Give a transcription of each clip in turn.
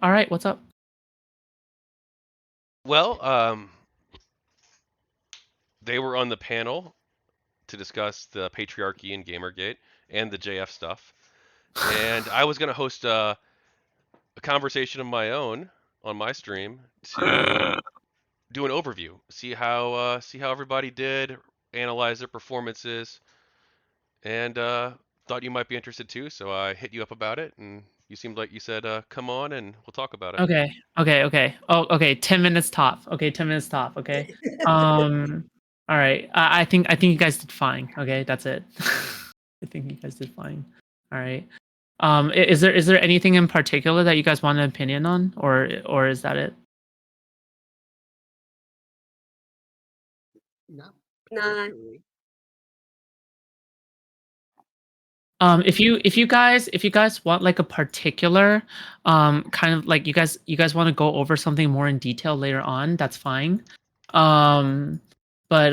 All right, what's up? Well, they were on the panel to discuss the patriarchy in GamerGate and the JF stuff, and I was going to host a conversation of my own on my stream to do an overview, see how everybody did, analyze their performances, and thought you might be interested too. So I hit you up about it, and you seemed like you said, "Come on, and we'll talk about it." Okay, okay. Oh, okay. 10 minutes top. Okay, 10 minutes top. Okay. Um. All right. I think you guys did fine. Okay, that's it. I think you guys did fine. All right. Is there anything in particular that you guys want an opinion on, or is that it? Not Nah. particularly. If you guys want like a particular kind of like you guys want to go over something more in detail later on, that's fine. Um but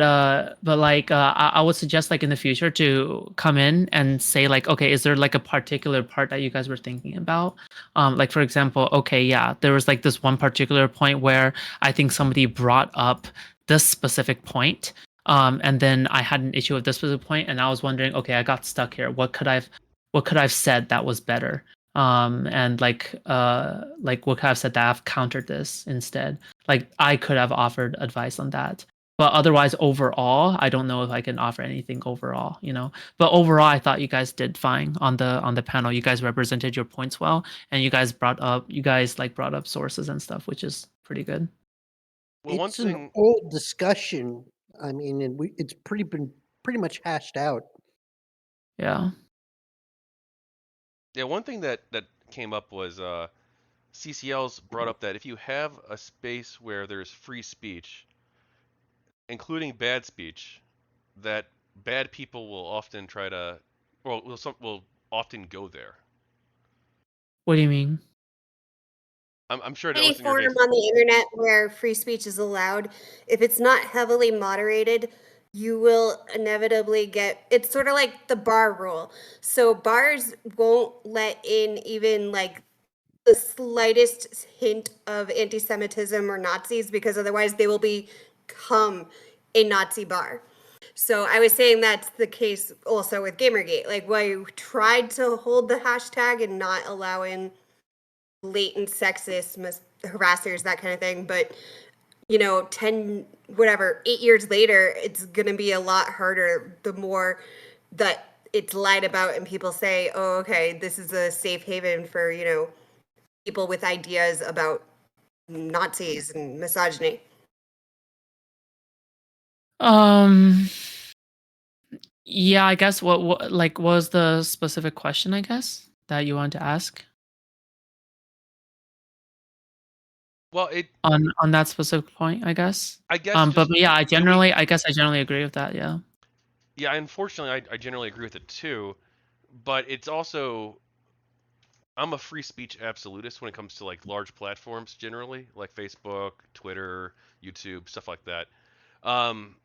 like I would suggest like in the future to come in and say like, okay, is there like a particular part that you guys were thinking about? Like for example, okay, yeah, there was like this one particular point where I think somebody brought up this specific point, and then I had an issue with this specific point, and I was wondering, okay, I got stuck here. What could I've said that was better? And like what could I've said that I've countered this instead? Like I could have offered advice on that. But otherwise, overall, I don't know if I can offer anything overall, you know. But overall, I thought you guys did fine on the panel. You guys represented your points well, and you guys brought up sources and stuff, which is pretty good. Well, one It's an thing old discussion. I mean, and it's been pretty much hashed out. Yeah. Yeah, one thing that came up was CCL's brought up that if you have a space where there's free speech, including bad speech, that bad people will often try to, well, will often go there. What do you mean? I'm sure that Any was in your forum case. on the internet where free speech is allowed, if it's not heavily moderated, you will inevitably get it's sort of like the bar rule. So bars won't let in even like the slightest hint of anti-Semitism or Nazis because otherwise they will become a Nazi bar. So I was saying that's the case also with Gamergate. Like, why you tried to hold the hashtag and not allow in blatant sexist harassers, that kind of thing. But 10, whatever, 8 years later, it's gonna be a lot harder. The more that it's lied about, and people say, "Oh, okay, this is a safe haven for people with ideas about Nazis and misogyny." Um. Yeah, I guess what like was the specific question, I guess, that you want to ask Well, it, on that specific point, I guess. I guess But just yeah, do we? I guess I generally agree with that. Yeah. Yeah, unfortunately, I generally agree with it too, but it's also I'm a free speech absolutist when it comes to like large platforms generally, like Facebook, Twitter, YouTube, stuff like that. Um,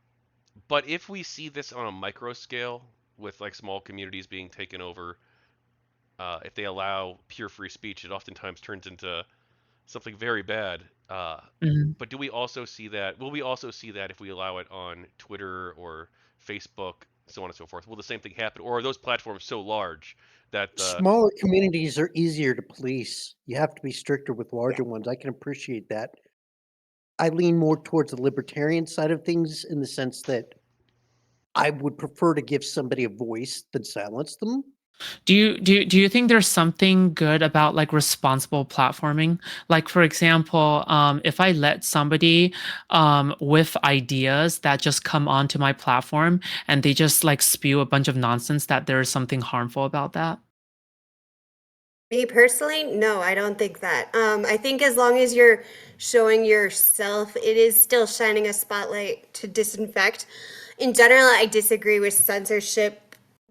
but if we see this on a micro scale with like small communities being taken over, if they allow pure free speech, it oftentimes turns into something very bad. Mhm. But do we also see that? Will we also see that if we allow it on Twitter or Facebook, so on and so forth? Will the same thing happen, or are those platforms so large that the Smaller communities are easier to police. You have to be stricter with larger ones. I can appreciate that. I lean more towards the libertarian side of things in the sense that I would prefer to give somebody a voice than silence them. Do you think there's something good about like responsible platforming? Like for example, if I let somebody with ideas that just come onto my platform and they just like spew a bunch of nonsense, that there is something harmful about that? Me personally, no, I don't think that. I think as long as you're showing yourself, it is still shining a spotlight to disinfect. In general, I disagree with censorship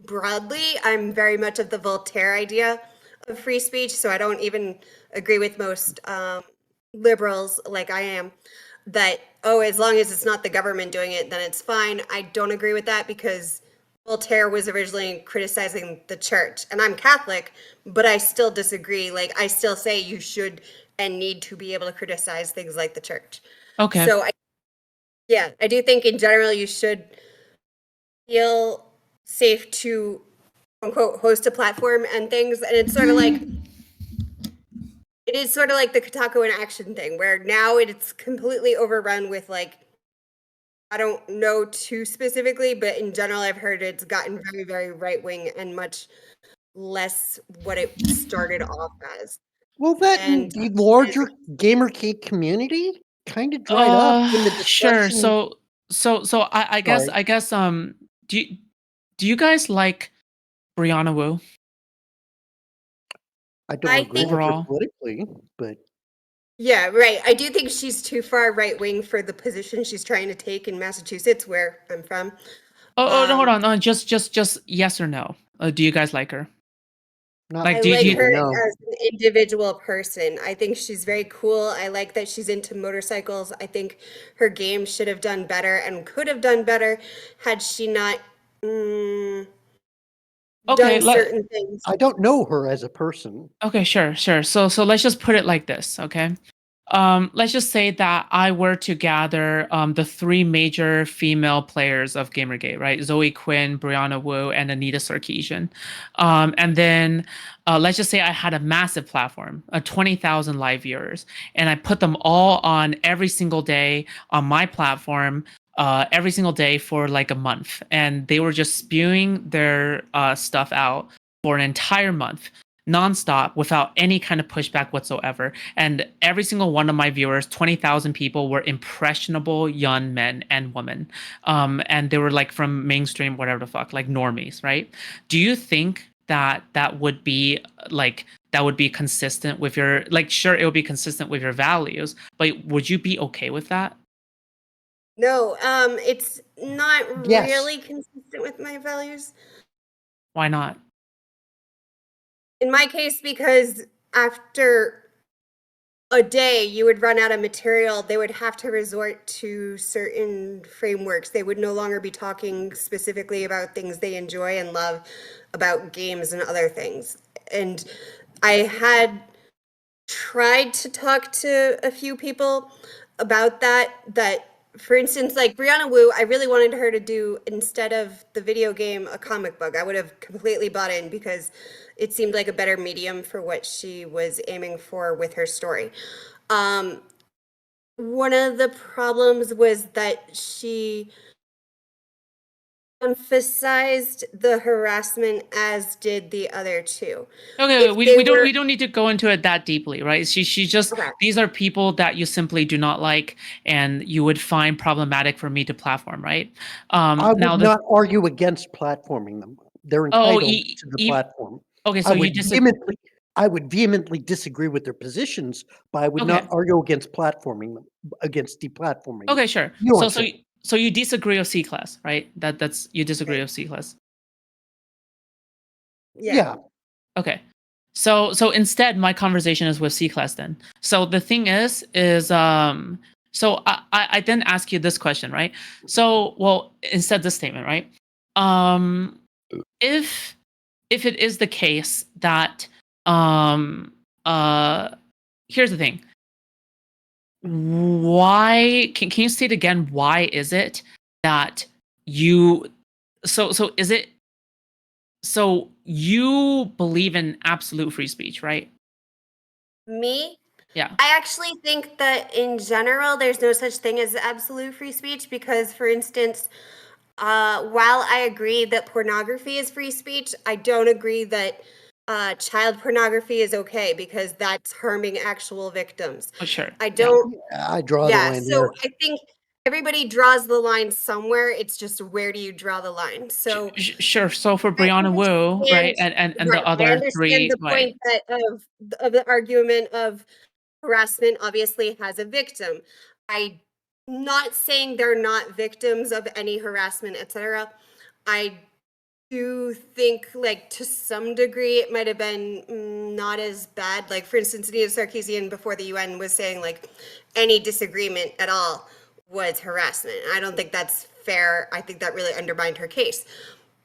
broadly. I'm very much of the Voltaire idea of free speech, so I don't even agree with most liberals like I am that, oh, as long as it's not the government doing it, then it's fine. I don't agree with that because Voltaire was originally criticizing the church, and I'm Catholic, but I still disagree. Like, I still say you should and need to be able to criticize things like the church. Okay. So, I do think in general you should feel safe to, quote unquote, host a platform and things. And it's sort of like, it is sort of like the Kotaku in action thing, where now it's completely overrun with like, I don't know too specifically, but in general, I've heard it's gotten very, very right wing and much less what it started off as. Well, that And the larger GamerGate community kind of dried up when the Sure. discussion. So I guess Sorry. do you guys like Brianna Wu I don't I agree think, with her overall? politically, but yeah, right. I do think she's too far right wing for the position she's trying to take in Massachusetts, where I'm from. No, hold Um, on. No, just yes or no. Do you guys like her? not Like, I do like you? particularly. her No. as an individual person. I think she's very cool. I like that she's into motorcycles. I think her game should have done better and could have done better had she not Okay, done certain things. I don't know her as a person. okay, sure. So let's just put it like this, okay? Let's just say that I were to gather the three major female players of GamerGate, right? Zoe Quinn, Brianna Wu, and Anita Sarkeesian. And then let's just say I had a massive platform, 20,000 live viewers, and I put them all on every single day on my platform. Every single day for like a month, and they were just spewing their stuff out for an entire month, nonstop, without any kind of pushback whatsoever. And every single one of my viewers, 20,000 people, were impressionable young men and women. And they were like from mainstream, whatever the fuck, like normies, right? Do you think that that would be like, that would be consistent with your, like, sure, it would be consistent with your values, but would you be okay with that? No, it's not Yes. really consistent with my values. Why not? In my case, because after a day you would run out of material, they would have to resort to certain frameworks. They would no longer be talking specifically about things they enjoy and love, about games and other things. And I had tried to talk to a few people about that, for instance, like Brianna Wu, I really wanted her to do, instead of the video game, a comic book. I would have completely bought in because it seemed like a better medium for what she was aiming for with her story. One of the problems was that she emphasized the harassment, as did the other two. Okay, If they we were don't need to go into it that deeply, right? She just, okay, these are people that you simply do not like and you would find problematic for me to platform, right? I Now would the not argue against platforming them. They're oh entitled to the platform. okay, I so you would disagree. vehemently disagree with their positions, but I would Okay, not argue against platforming them, against deplatforming them. okay, sure. You know what So I'm saying? so you disagree with C class, right? That's you disagree with C class. yeah. Yeah. Okay. So instead my conversation is with C class then. So the thing is so I then ask you this question, right? So well, instead this statement, right? Um if it is the case that um uh here's the thing. Why can you state again, why is it that you so is it, so you believe in absolute free speech, right? Me, Yeah. I actually think that in general, there's no such thing as absolute free speech because, for instance, while I agree that pornography is free speech, I don't agree that child pornography is okay because that's harming actual victims. Oh, sure. I Yeah. don't, I draw the yeah, line so there. I think everybody draws the line somewhere. It's just where do you draw the line? So Sure. So for I Brianna Wu, right, understand, and the right, I other understand three, the right? point that of the argument of harassment obviously has a victim. I'm not saying they're not victims of any harassment, etc. I do think, like, to some degree, it might have been not as bad. Like, for instance, Anita Sarkeesian before the UN was saying, like, any disagreement at all was harassment. I don't think that's fair. I think that really undermined her case.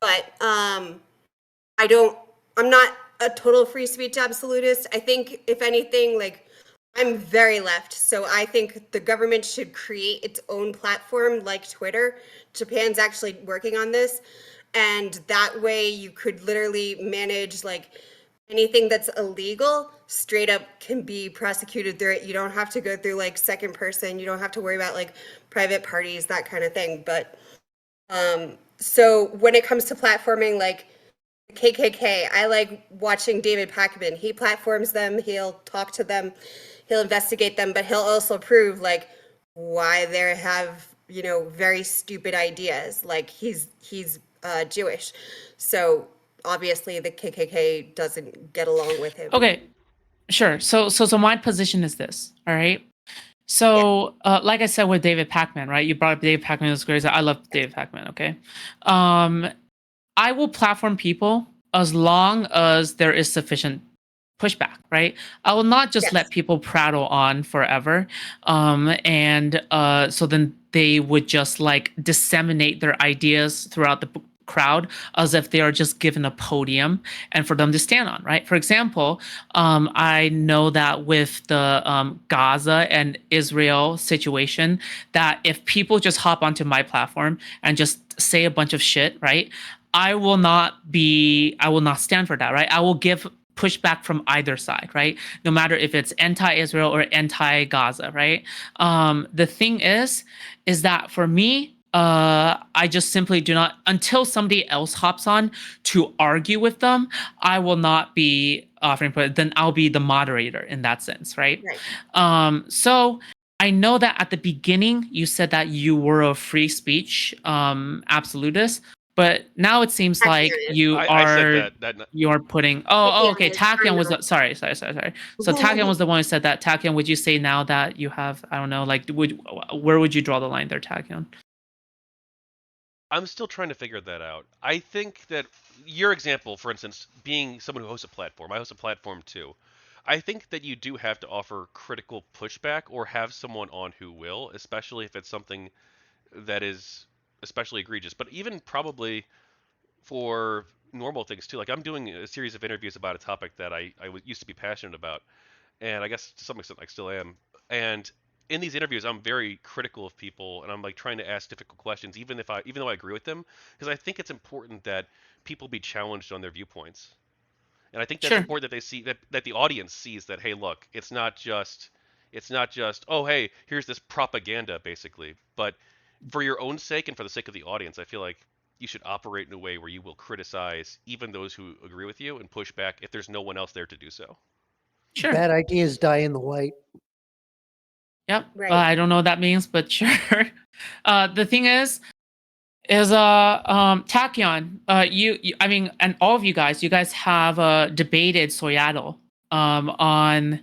but I'm not a total free speech absolutist. I think if anything, like I'm very left, so I think the government should create its own platform like Twitter. Japan's actually working on this, and that way you could literally manage like anything that's illegal straight up can be prosecuted through it. You don't have to go through like second person. You don't have to worry about like private parties, that kind of thing. But so when it comes to platforming, like KKK, I like watching David Pakman. He platforms them. He'll talk to them. He'll investigate them, but he'll also prove like why they have very stupid ideas. Like he's Jewish, so obviously the KKK doesn't get along with him. Okay, sure. So my position is this. All right. So, like I said with David Pakman, right? You brought up David Pakman was great. I love David Pakman. Okay. I will platform people as long as there is sufficient pushback, right? I will not just Yes. let people prattle on forever. And so then they would just like disseminate their ideas throughout the crowd as if they are just given a podium and for them to stand on, right? For example, I know that with the Gaza and Israel situation, that if people just hop onto my platform and just say a bunch of shit, right? I will not stand for that, right? I will give pushback from either side, right? No matter if it's anti-Israel or anti-Gaza, right? The thing is that for me, I just simply do not, until somebody else hops on to argue with them, I will not be offering, but then I'll be the moderator in that sense, right? So I know that at the beginning you said that you were a free speech absolutist, but now it seems like you I said are that you're putting okay. Tachyon was sorry. So Tachyon was the one who said that. Tachyon, would you say now that you have, I don't know, like where would you draw the line there, Tachyon? I'm still trying to figure that out. I think that your example, for instance, being someone who hosts a platform, I host a platform too. I think that you do have to offer critical pushback or have someone on who will, especially if it's something that is especially egregious. But even probably for normal things too. Like I'm doing a series of interviews about a topic that used to be passionate about, and I guess to some extent I still am. And in these interviews, I'm very critical of people, and I'm like trying to ask difficult questions, even though I agree with them, because I think it's important that people be challenged on their viewpoints. And I think that's Sure. important that they see that the audience sees that, hey, look, it's not just, oh, hey, here's this propaganda basically, but for your own sake and for the sake of the audience, I feel like you should operate in a way where you will criticize even those who agree with you and push back if there's no one else there to do so. Sure. Bad ideas die in the light. Yep. Right. I don't know what that means, but sure. The thing is Tachyon, you I mean, and all of you guys have debated Soyaddle on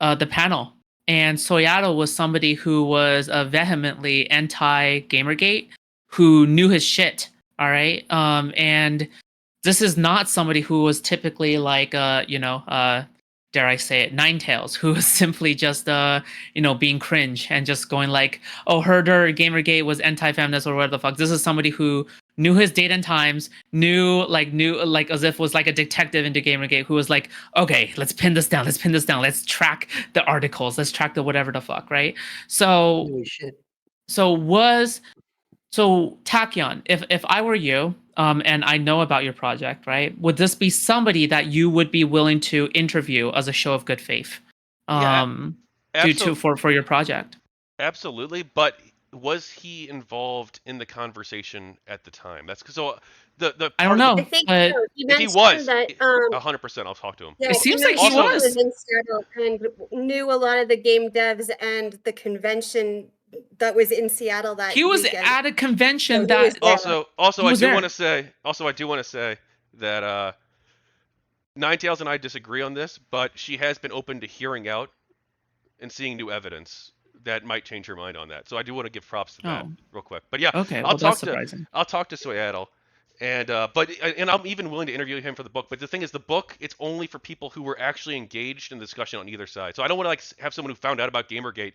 the panel, and Soyaddle was somebody who was vehemently anti GamerGate, who knew his shit. All right, and this is not somebody who was typically like dare I say it, Ninetales, who was simply just being cringe and just going like, oh, Herder Gamergate was anti-feminist or whatever the fuck. This is somebody who knew his date and times, knew like as if was like a detective into Gamergate, who was like, okay, let's pin this down, let's track the articles, let's track the whatever the fuck, right? So Holy shit. So Tachyon, if I were you, and I know about your project, right? Would this be somebody that you would be willing to interview as a show of good faith, Yeah, due to for your project? absolutely. But was he involved in the conversation at the time? That's so the I don't part of the I know, think but so. He if he mentioned was that 100%, I'll talk to him. yeah, it he seems like he mentioned Also, he was was. in Seattle and knew a lot of the game devs and the convention that was in Seattle that He was weekend. at a convention So he was that there. he was there. I do want to say that Ninetales and I disagree on this, but she has been open to hearing out and seeing new evidence that might change her mind on that. So I do want to give props to that Oh, real quick. But yeah, okay. I'll Well, that's talk to surprising. I'll talk to Soyaddle, and I'm even willing to interview him for the book. But the thing is, the book it's only for people who were actually engaged in the discussion on either side. So I don't want to like have someone who found out about GamerGate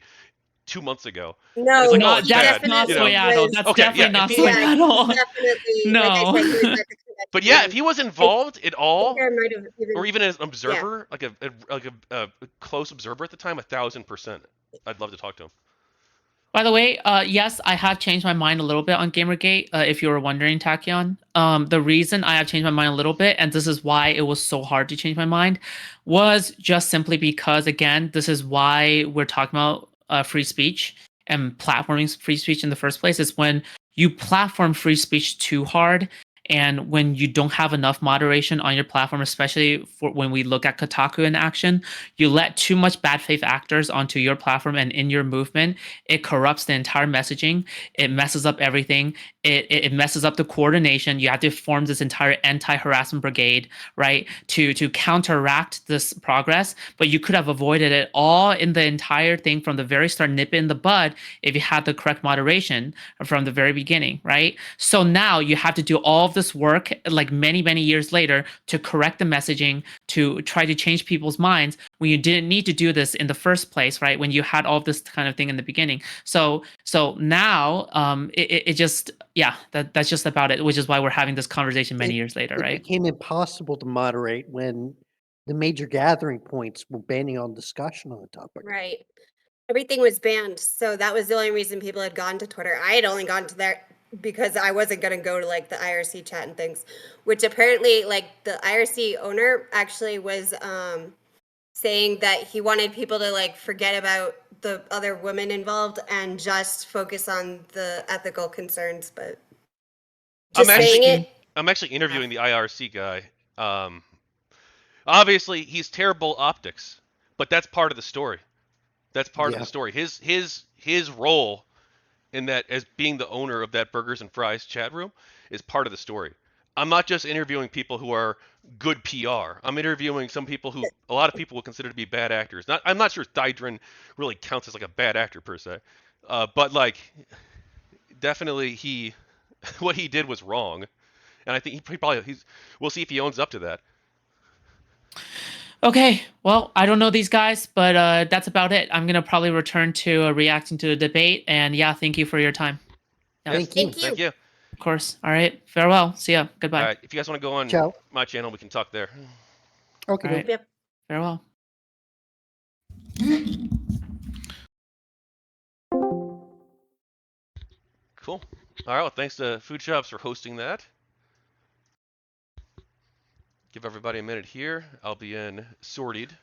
2 months ago. No, It's like, oh, Not it's he that's bad, not you know. definitely Soyado. was. That's Okay, definitely yeah, not Yeah, he Soyado. definitely. Like I No. said, he was at the convention. But yeah, if And he was I involved at think all, I might have or even. even as an Yeah. observer, like a close observer at the time, 1,000%, I'd love to talk to him. By the way, yes, I have changed my mind a little bit on Gamergate. If you were wondering, Tachyon, the reason I have changed my mind a little bit, and this is why it was so hard to change my mind, was just simply because, again, this is why we're talking about free speech and platforming free speech in the first place. Is when you platform free speech too hard, and when you don't have enough moderation on your platform, especially for when we look at Kotaku in action, you let too much bad faith actors onto your platform and in your movement. It corrupts the entire messaging. It messes up everything. It messes up the coordination. You have to form this entire anti-harassment brigade, right, to counteract this progress. But you could have avoided it all in the entire thing from the very start, nip it in the bud, if you had the correct moderation from the very beginning, right? So now you have to do all of this work, like many years later, to correct the messaging, to try to change people's minds when you didn't need to do this in the first place, right? When you had all of this kind of thing in the beginning. So now it just, yeah, that's just about it, which is why we're having this conversation many years later, It right? became impossible to moderate when the major gathering points were banning on discussion on the topic. Right. Everything was banned, so that was the only reason people had gone to Twitter. I had only gone to there because I wasn't gonna go to like the IRC chat and things, which apparently like the IRC owner actually was saying that he wanted people to like forget about the other women involved and just focus on the ethical concerns, but I'm just saying actually it. I'm actually interviewing the IRC guy. Obviously he's terrible optics, but that's part of the story. That's part of Yeah. the story. His role in that as being the owner of that burgers and fries chat room is part of the story. I'm not just interviewing people who are good PR. I'm interviewing some people who a lot of people would consider to be bad actors. I'm not sure Thydrin really counts as like a bad actor per se, but like definitely what he did was wrong, and I think he probably we'll see if he owns up to that. Okay, well, I don't know these guys, but that's about it. I'm gonna probably return to reacting to the debate, and yeah, thank you for your time. Yeah, Yes, Thank you. Thank thank you. you. of course. All right, farewell. See ya. All Goodbye. right, if you guys want to go on Ciao. my channel, we can talk there. Okay. All right, Yep. farewell. Cool. All right, well, thanks to Food Shops for hosting that. Give everybody a minute here. I'll be in sorted.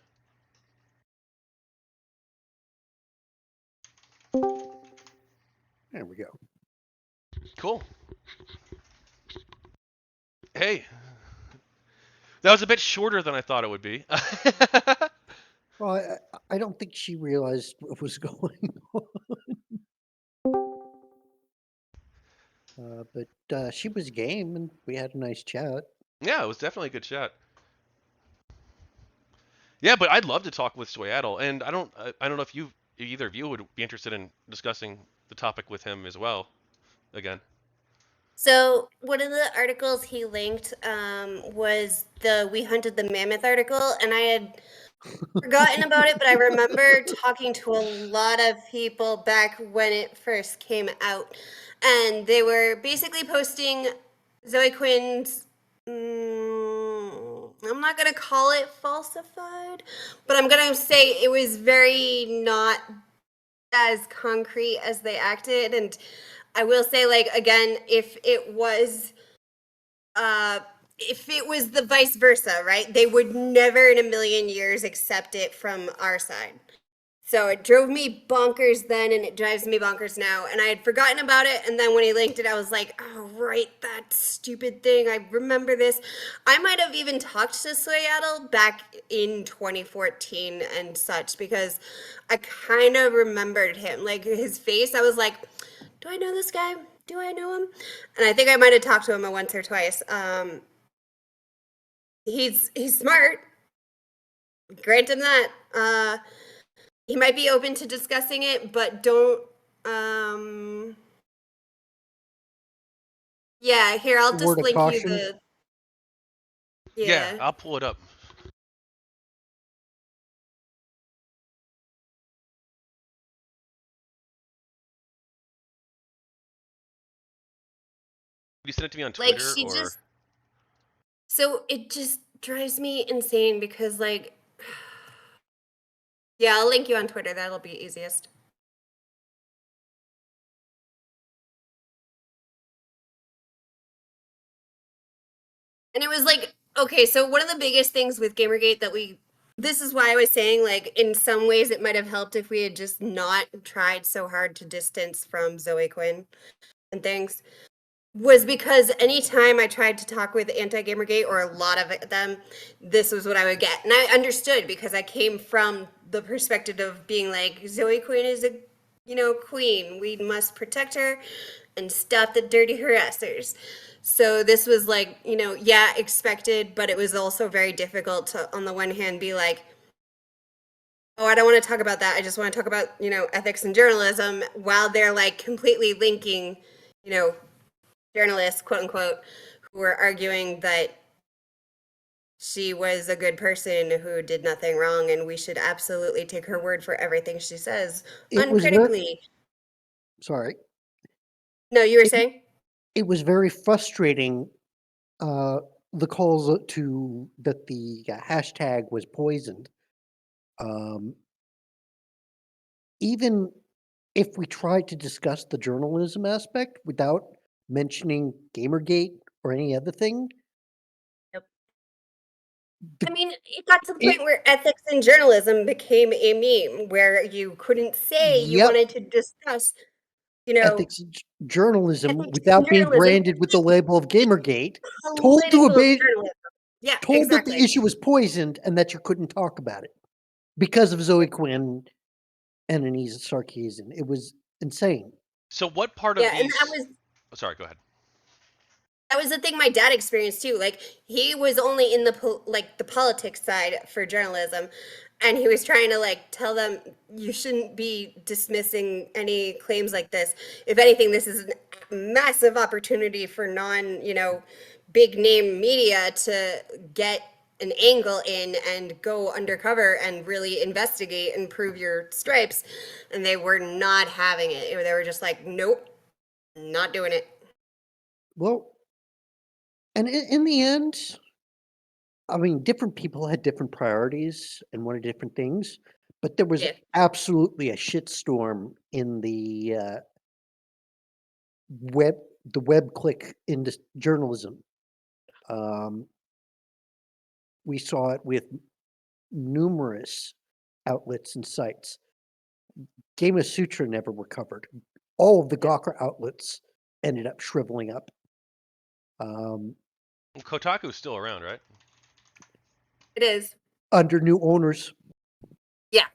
There we go. Cool. Hey, that was a bit shorter than I thought it would be. Well, I don't think she realized what was going on. But she was game, and we had a nice chat. Yeah, it was definitely a good chat. Yeah, but I'd love to talk with Swayadle, and I don't know if either of you would be interested in discussing the topic with him as well. Again. So one of the articles he linked was the "We Hunted the Mammoth" article, and I had forgotten about it, but I remember talking to a lot of people back when it first came out, and they were basically posting Zoe Quinn's. I'm not gonna call it falsified, but I'm gonna say it was very not as concrete as they acted, and I will say, like, again, if it was the vice versa, right? They would never in a million years accept it from our side. So it drove me bonkers then, and it drives me bonkers now. And I had forgotten about it. And then when he linked it, I was like, oh, right, that stupid thing. I remember this. I might have even talked to Soyadel back in 2014 and such, because I kind of remembered him. Like his face, I was like, do I know this guy? Do I know him? And I think I might have talked to him once or twice. He's smart. Grant him that. He might be open to discussing it, but don't. Yeah, here, I'll just Word of link you caution. the. Yeah, Yeah. I'll pull it up. You send it to me on Like Twitter she or? just so it just drives me insane because like yeah, I'll link you on Twitter. That'll be easiest. And it was like, okay, so one of the biggest things with Gamergate that this is why I was saying, like, in some ways it might have helped if we had just not tried so hard to distance from Zoe Quinn and things, was because anytime I tried to talk with anti-Gamergate or a lot of them, this was what I would get. And I understood because I came from the perspective of being like, Zoe Quinn is a, queen. We must protect her and stop the dirty harassers. So this was like, yeah, expected, but it was also very difficult to, on the one hand, be like, oh, I don't want to talk about that. I just want to talk about, ethics and journalism while they're like completely linking, you know, journalists, quote unquote, who were arguing that she was a good person who did nothing wrong and we should absolutely take her word for everything she says It was uncritically. sorry. No, you were It, saying? it was very frustrating. The calls to that the hashtag was poisoned. Um, even if we tried to discuss the journalism aspect without mentioning Gamergate or any other thing, Yep. the, I mean, it got to the it, point where ethics in journalism became a meme where you couldn't say you yep, wanted to discuss, you know, ethics in journalism ethics in without being journalism, branded with the label of Gamergate, told to political abate, journalism. Yeah, told that the exactly. issue was poisoned and that you couldn't talk about it because of Zoe Quinn and Anisa Sarkeesian. It was insane. So what part of Yeah, and these? Oh, sorry, go ahead. that was the thing my dad experienced too. Like he was only in the politics side for journalism, and he was trying to like tell them you shouldn't be dismissing any claims like this. If anything, this is a massive opportunity for big name media to get an angle in and go undercover and really investigate and prove your stripes. And they were not having it. They were just like, nope, not doing it. Well, and in the end, I mean, different people had different priorities and wanted different things, but there was Yeah. absolutely a shitstorm in web, the web click into journalism. Um, we saw it with numerous outlets and sites. Game Sutra never recovered. All of the Yep. Gawker outlets ended up shriveling up. Um, Kotaku's still around, right? It is. under new owners. Yeah.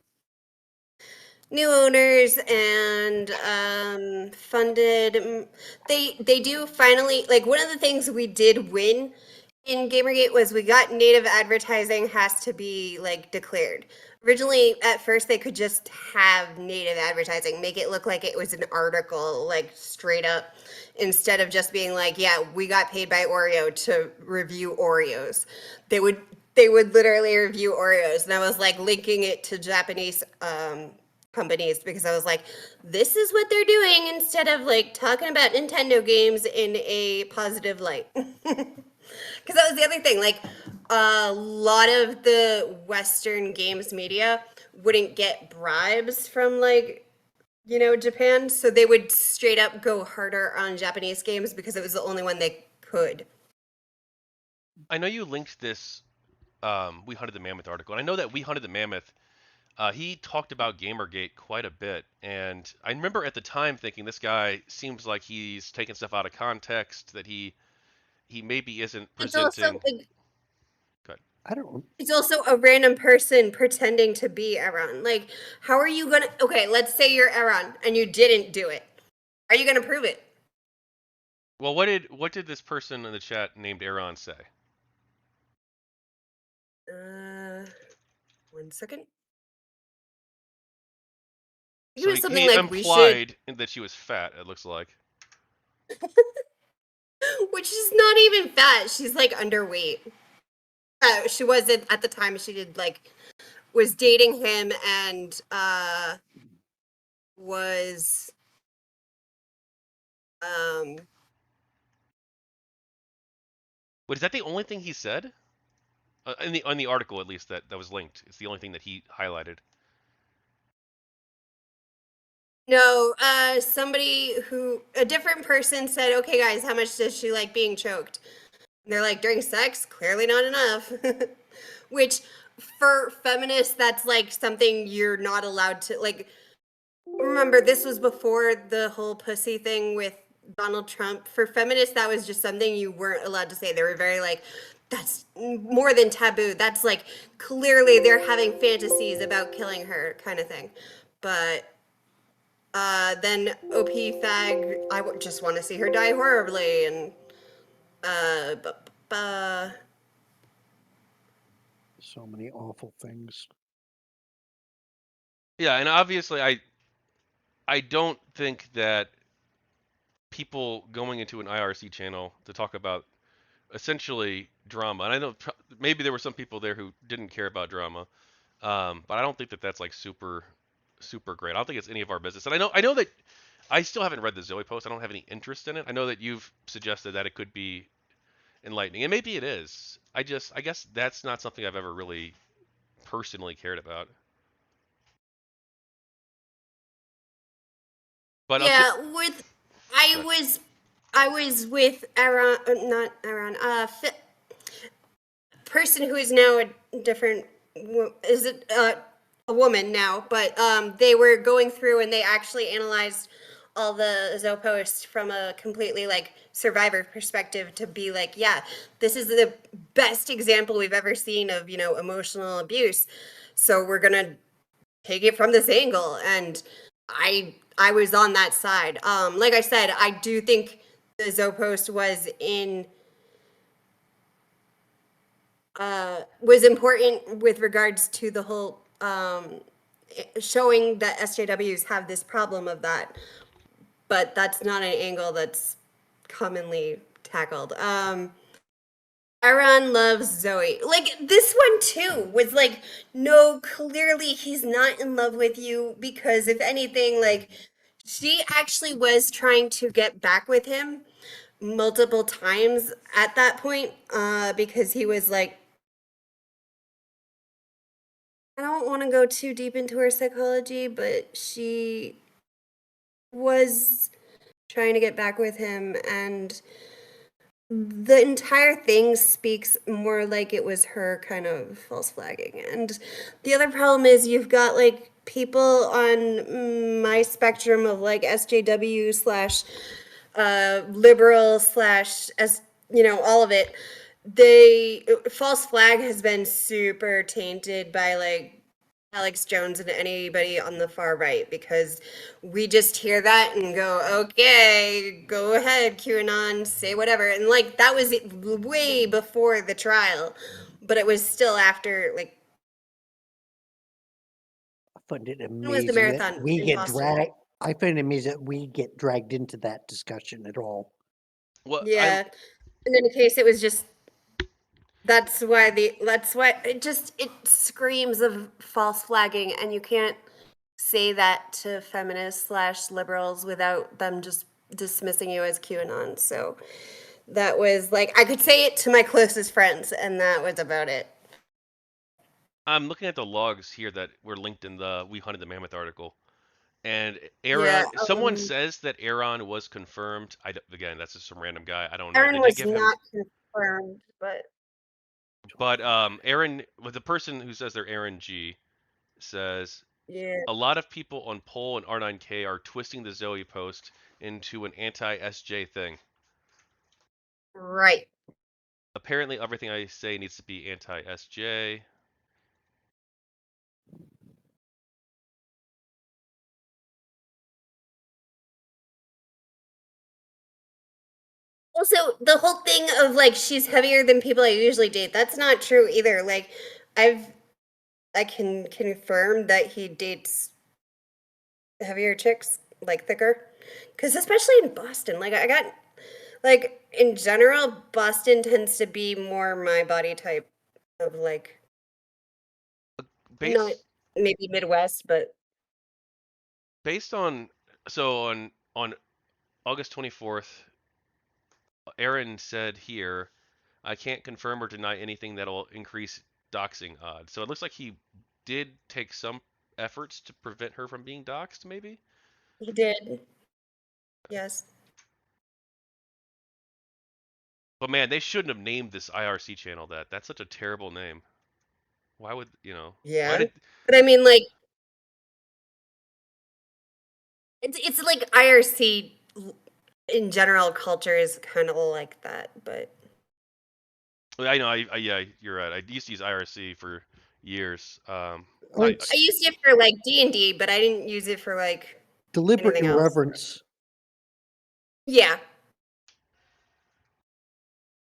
New owners and funded. They do finally, like, one of the things we did win in Gamergate was we got native advertising has to be like declared. Originally, at first, they could just have native advertising, make it look like it was an article, like straight up, instead of just being like, yeah, we got paid by Oreo to review Oreos. They would literally review Oreos, and I was like linking it to Japanese companies because I was like, this is what they're doing instead of like talking about Nintendo games in a positive light. Because that was the other thing. Like, a lot of the Western games media wouldn't get bribes from like, Japan. So they would straight up go harder on Japanese games because it was the only one they could. I know you linked this We Hunted the Mammoth article, and I know that We Hunted the Mammoth. He talked about Gamergate quite a bit, and I remember at the time thinking this guy seems like he's taking stuff out of context, that he maybe isn't It's also presenting. like Good. I don't. it's also a random person pretending to be Aaron. Like, how are you gonna? Okay, let's say you're Aaron and you didn't do it. Are you gonna prove it? Well, what did this person in the chat named Aaron say? Uh, 1 second. He So was he, something he like, we should, implied that she was fat. It looks like. which is not even fat. She's like underweight. She was at the time. She did like was dating him and was But is that the only thing he said? In the on the article at least that was linked. It's the only thing that he highlighted. No, a different person said, "Okay, guys, how much does she like being choked?" And they're like, "During sex, clearly not enough." Which, for feminists, that's like something you're not allowed to like. Remember, this was before the whole pussy thing with Donald Trump. For feminists, that was just something you weren't allowed to say. They were very like, that's more than taboo. That's like clearly they're having fantasies about killing her, kind of thing. But then OP Fag, just want to see her die horribly, and So many awful things. Yeah, and obviously I don't think that people going into an IRC channel to talk about essentially drama, and I know maybe there were some people there who didn't care about drama, but I don't think that that's like super great. I don't think it's any of our business. And I know that I still haven't read the Zoe post. I don't have any interest in it. I know that you've suggested that it could be enlightening, and maybe it is. I guess that's not something I've ever really personally cared about. But I'll yeah, with I good. was I was with Aaron, not Aaron, person who is now a different is it a woman now, but they were going through and they actually analyzed all the Zoe posts from a completely like survivor perspective to be like, yeah, this is the best example we've ever seen of, emotional abuse. So we're gonna take it from this angle. And I was on that side. Like I said, I do think the Zoe post was important with regards to the whole showing that SJWs have this problem of that, but that's not an angle that's commonly tackled. Aaron loves Zoe. Like this one too was like, no, clearly he's not in love with you because if anything, like she actually was trying to get back with him multiple times at that point, because he was like, I don't want to go too deep into her psychology, but she was trying to get back with him, and the entire thing speaks more like it was her kind of false flagging. And the other problem is you've got like people on my spectrum of like SJW slash liberal slash as all of it. They false flag has been super tainted by like Alex Jones and anybody on the far right because we just hear that and go, okay, go ahead, QAnon, say whatever. And like that was way before the trial, but it was still after like I find it it was the amazing that marathon we in get Boston. dragged. I find it amazing that we get dragged into that discussion at all. Well, Yeah. In any case, it was just that's why it screams of false flagging, and you can't say that to feminists slash liberals without them just dismissing you as QAnon. So that was like I could say it to my closest friends, and that was about it. I'm looking at the logs here that were linked in the We Hunted the Mammoth article. And Yeah, Someone says that Aaron was confirmed. Again, that's just some random guy. I don't know. Aaron Did they was give him? not confirmed, but But Aaron, with the person who says they're Aaron G, says yeah, a lot of people on Poll and R9K are twisting the Zoe post into an anti-SJ thing. right. Apparently, everything I say needs to be anti-SJ. Also, the whole thing of like she's heavier than people I usually date, that's not true either. Like I've I can confirm that he dates heavier chicks, like thicker. Because especially in Boston, like I got, like in general, Boston tends to be more my body type of like, not Based maybe Midwest, but based on on August 24th, Aaron said here, I can't confirm or deny anything that'll increase doxing odds. So it looks like he did take some efforts to prevent her from being doxed, maybe? He did. Yes. But man, they shouldn't have named this IRC channel that. That's such a terrible name. Why would, why Yeah. did But I mean, like, it's like IRC in general culture is kind of like that, but I know, yeah, you're right. I used to use IRC for years. Oh, I I used it for like D&D, but I didn't use it for like deliberate anything else. irreverence. Yeah.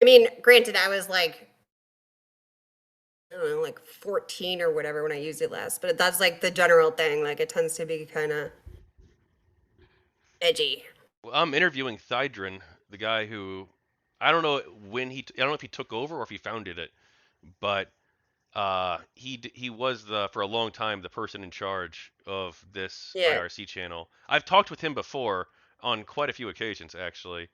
I mean, granted, I was like, I don't know, like 14 or whatever when I used it last, but that's like the general thing. Like, it tends to be kind of edgy. I'm interviewing Thydrin, the guy who I don't know when I don't know if he took over or if he founded it, but he was the for a long time the person in charge of this Yeah. IRC channel. I've talked with him before on quite a few occasions actually.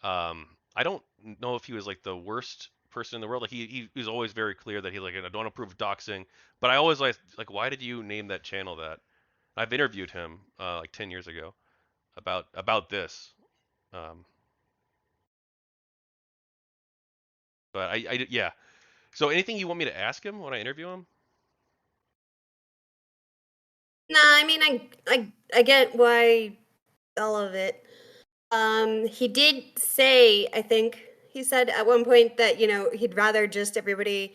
I don't know if he was like the worst person in the world. Like he was always very clear that he like I don't approve of doxing, but I always like why did you name that channel that? I've interviewed him like 10 years ago about this. Um, but yeah. So anything you want me to ask him when I interview him? Nah, I mean, I get why all of it. He did say, I think he said at one point that, he'd rather just everybody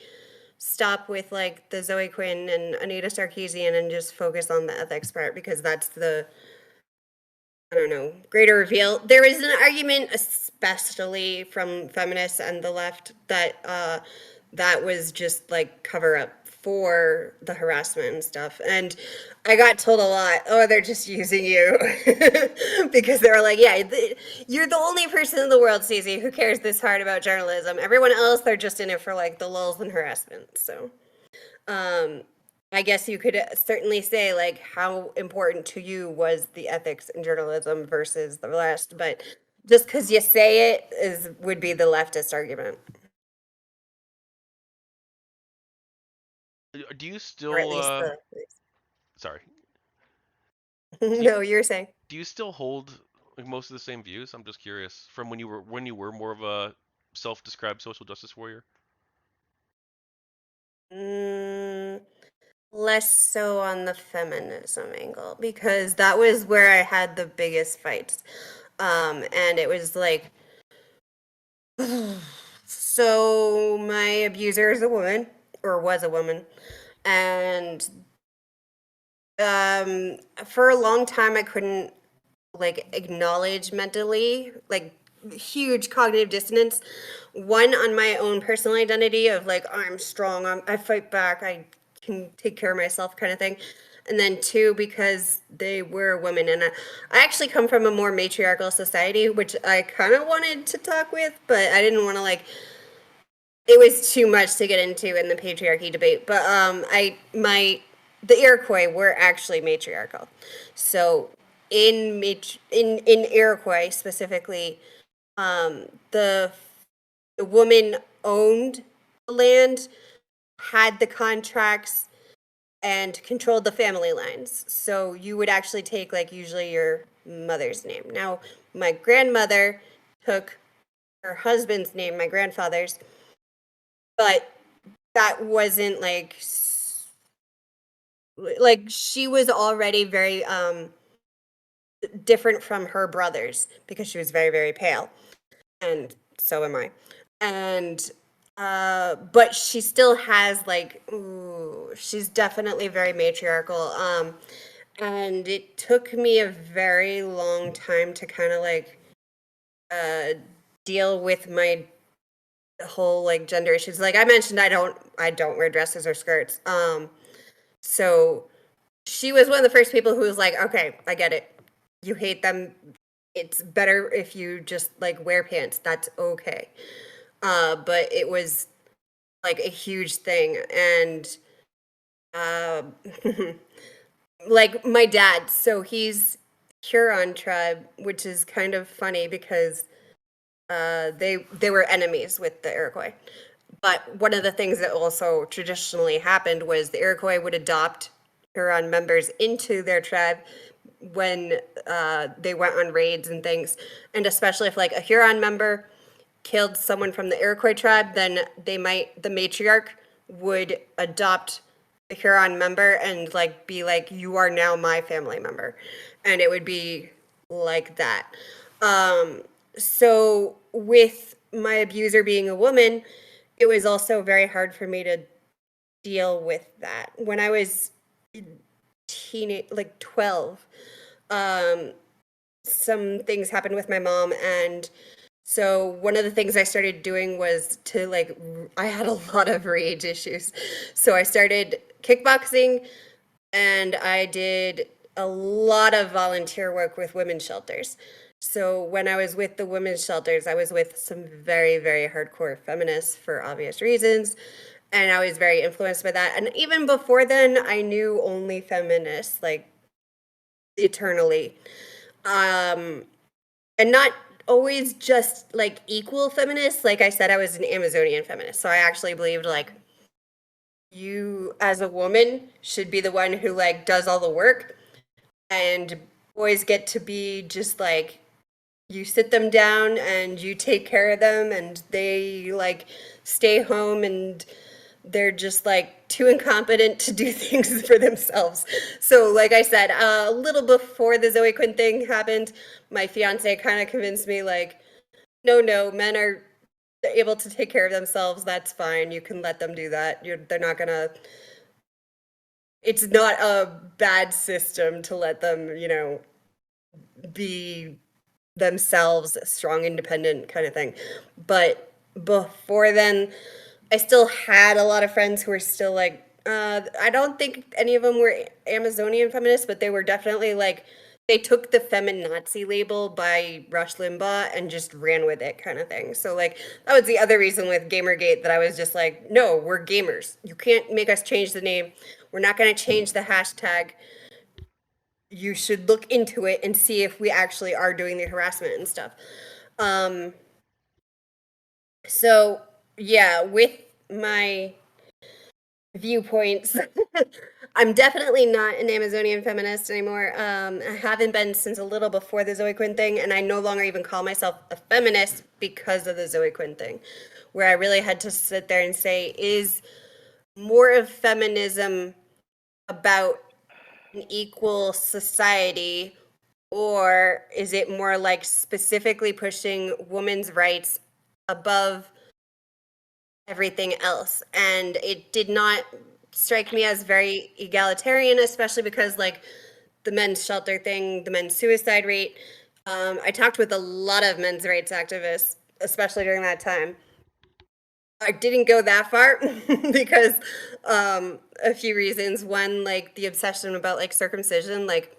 stop with like the Zoe Quinn and Anita Sarkeesian and just focus on the ethics part because that's the, I don't know, greater reveal. There is an argument, especially from feminists and the left, that that was just like cover up for the harassment and stuff. And I got told a lot, oh, they're just using you because they were like, yeah, you're the only person in the world, Cece, who cares this hard about journalism. Everyone else, they're just in it for like the lulz and harassment. So. I guess you could certainly say like how important to you was the ethics in journalism versus the rest, but just because you say it would be the leftist argument, Do you or at still least the. sorry. Do you, No, you're saying. do you still hold like most of the same views? I'm just curious from when you were more of a self-described social justice warrior. Mm, less so on the feminism angle because that was where I had the biggest fights, and it was like. So my abuser is a woman, or was a woman, and for a long time I couldn't like acknowledge mentally like huge cognitive dissonance. One on my own personal identity of like I'm strong, I fight back, I can take care of myself kind of thing. And then two, because they were women, and I actually come from a more matriarchal society, which I kind of wanted to talk with, but I didn't want to like it was too much to get into in the patriarchy debate. But the Iroquois were actually matriarchal. So in Iroquois specifically, the woman owned the land, had the contracts, and controlled the family lines. So you would actually take like usually your mother's name. Now my grandmother took her husband's name, my grandfather's, but that wasn't like she was already very different from her brothers because she was very very pale, and so am I. And but she still has like ooh, she's definitely very matriarchal. And it took me a very long time to kind of like uh deal with my whole like gender issues. Like I mentioned, I don't wear dresses or skirts. So she was one of the first people who was like, okay, I get it. You hate them. It's better if you just like wear pants. That's okay. But it was like a huge thing. And uh, like my dad, so he's Huron tribe, which is kind of funny because they were enemies with the Iroquois. But one of the things that also traditionally happened was the Iroquois would adopt Huron members into their tribe when they went on raids and things. And especially if like a Huron member killed someone from the Iroquois tribe, then the matriarch would adopt a Huron member and like be like, you are now my family member. And it would be like that. So with my abuser being a woman, it was also very hard for me to deal with that. When I was teenage, like 12, some things happened with my mom, and so one of the things I started doing was to like, I had a lot of rage issues. So I started kickboxing, and I did a lot of volunteer work with women's shelters. So when I was with the women's shelters, I was with some very, very hardcore feminists for obvious reasons. And I was very influenced by that. And even before then, I knew only feminists, like eternally. And not always just like equal feminists. Like I said, I was an Amazonian feminist. So I actually believed like you as a woman should be the one who like does all the work, and boys get to be just like, you sit them down and you take care of them, and they like stay home and they're just like too incompetent to do things for themselves. So like I said, a little before the Zoe Quinn thing happened, my fiance kind of convinced me like, no, men are able to take care of themselves. That's fine. You can let them do that. They're not gonna, it's not a bad system to let them, you know, be themselves, strong, independent kind of thing. But before then, I still had a lot of friends who were still like, I don't think any of them were Amazonian feminists, but they were definitely like, they took the feminazi label by Rush Limbaugh and just ran with it kind of thing. So like, that was the other reason with Gamergate that I was just like, no, we're gamers. You can't make us change the name. We're not going to change the hashtag. You should look into it and see if we actually are doing the harassment and stuff. So yeah, with my viewpoints, I'm definitely not an Amazonian feminist anymore. I haven't been since a little before the Zoe Quinn thing, and I no longer even call myself a feminist because of the Zoe Quinn thing, where I really had to sit there and say, is more of feminism about an equal society, or is it more like specifically pushing women's rights above everything else? And it did not strike me as very egalitarian, especially because like the men's shelter thing, the men's suicide rate. I talked with a lot of men's rights activists, especially during that time. I didn't go that far because a few reasons. One, like the obsession about like circumcision, like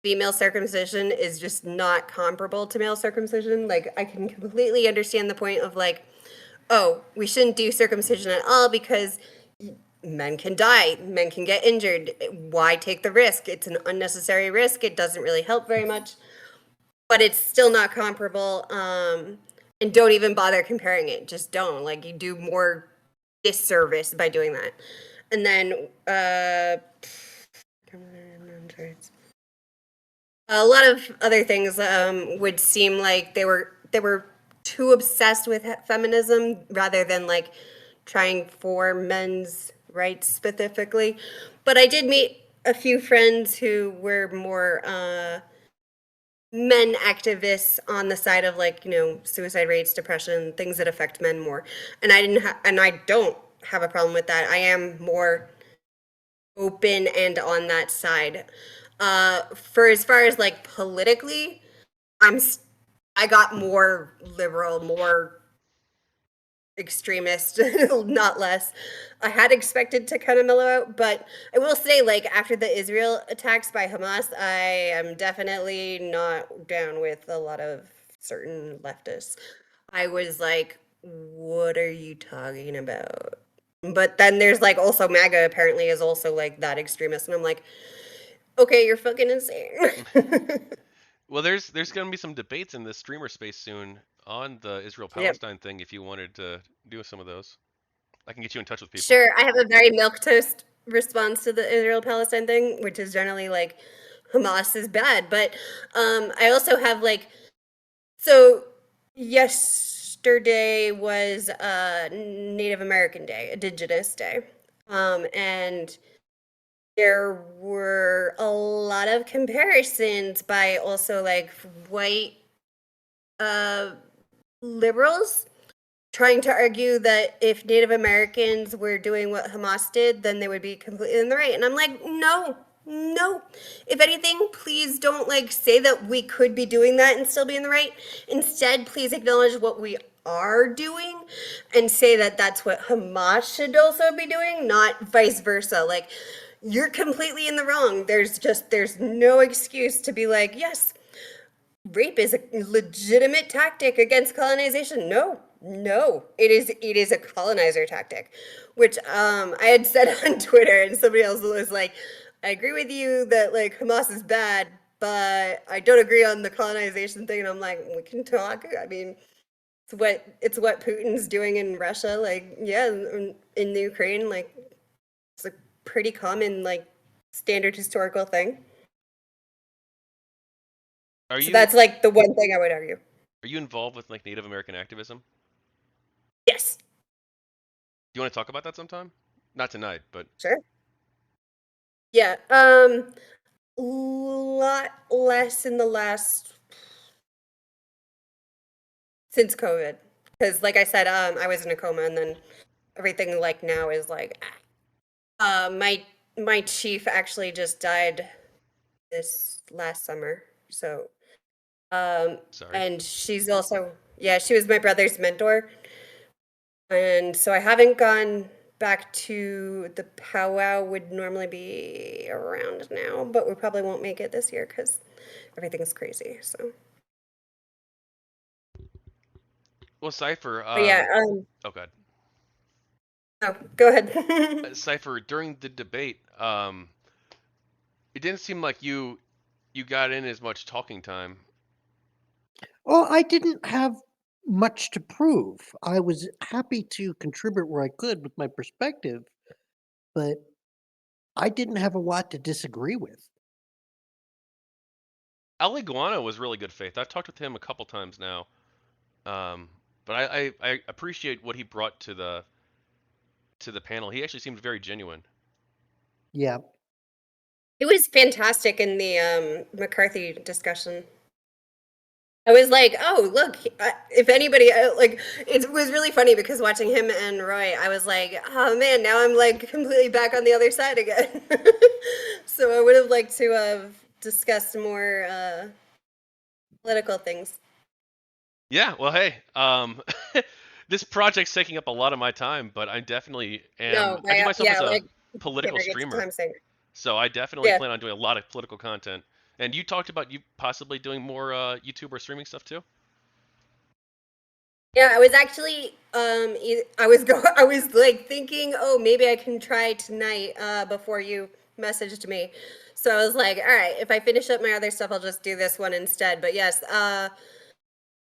female circumcision is just not comparable to male circumcision. Like I can completely understand the point of like, oh, we shouldn't do circumcision at all because men can die, men can get injured. Why take the risk? It's an unnecessary risk. It doesn't really help very much, but it's still not comparable. And don't even bother comparing it. Just don't. Like you do more disservice by doing that. And then a lot of other things would seem like they were too obsessed with feminism rather than like trying for men's rights specifically. But I did meet a few friends who were more men activists on the side of like, you know, suicide rates, depression, things that affect men more. And I don't have a problem with that. I am more open and on that side. For as far as like politically, I got more liberal, more extremist, not less. I had expected to kind of mellow out, but I will say, like, after the Israel attacks by Hamas, I am definitely not down with a lot of certain leftists. I was like, what are you talking about? But then there's like also MAGA apparently is also like that extremist, and I'm like, okay, you're fucking insane. Well, there's going to be some debates in this streamer space soon on the Israel-Palestine thing if you wanted to do some of those. I can get you in touch with people. Sure, I have a very milquetoast response to the Israel-Palestine thing, which is generally like Hamas is bad, but I also have like so yesterday was Native American Day, Indigenous Day, and there were a lot of comparisons by also like white uh, liberals trying to argue that if Native Americans were doing what Hamas did, then they would be completely in the right. And I'm like, no, no. If anything, please don't like say that we could be doing that and still be in the right. Instead, please acknowledge what we are doing and say that that's what Hamas should also be doing, not vice versa. Like, you're completely in the wrong. There's no excuse to be like, yes, rape is a legitimate tactic against colonization. No, no, it is a colonizer tactic, which I had said on Twitter, and somebody else was like, I agree with you that like Hamas is bad, but I don't agree on the colonization thing. And I'm like, we can talk. I mean, it's what Putin's doing in Russia. Like, yeah, in the Ukraine, like it's a pretty common like standard historical thing. Are So you that's like the one thing I would argue. are you involved with like Native American activism? Yes, Do you want to talk about that sometime? Not tonight, but sure. Yeah, lot less in the last since COVID, because like I said, I was in a coma, and then everything like now is like, my chief actually just died this last summer, so sorry. and she's also, yeah, she was my brother's mentor, and so I haven't gone back to the powwow. Would normally be around now, but we probably won't make it this year because everything's crazy. So, Well, Cypher, but yeah, oh god. no, go ahead. Cypher, during the debate, it didn't seem like you got in as much talking time. Well, I didn't have much to prove. I was happy to contribute where I could with my perspective, but I didn't have a lot to disagree with. Al Iguana was really good faith. I've talked with him a couple times now. But I appreciate what he brought to the panel. He actually seemed very genuine. Yeah. It was fantastic in the McCarthy discussion. I was like, oh, look, if anybody, like, it was really funny because watching him and Roy, I was like, oh man, now I'm like completely back on the other side again. So I would have liked to have discussed more political things. Yeah, well, hey, this project's taking up a lot of my time, but I definitely am. No, I view myself yeah, as a like, political never get to streamer, time saying. so I definitely Yeah. plan on doing a lot of political content. And you talked about you possibly doing more YouTube or streaming stuff too. Yeah, I was actually I was like thinking, oh, maybe I can try tonight before you messaged me. So I was like, all right, if I finish up my other stuff, I'll just do this one instead. But yes,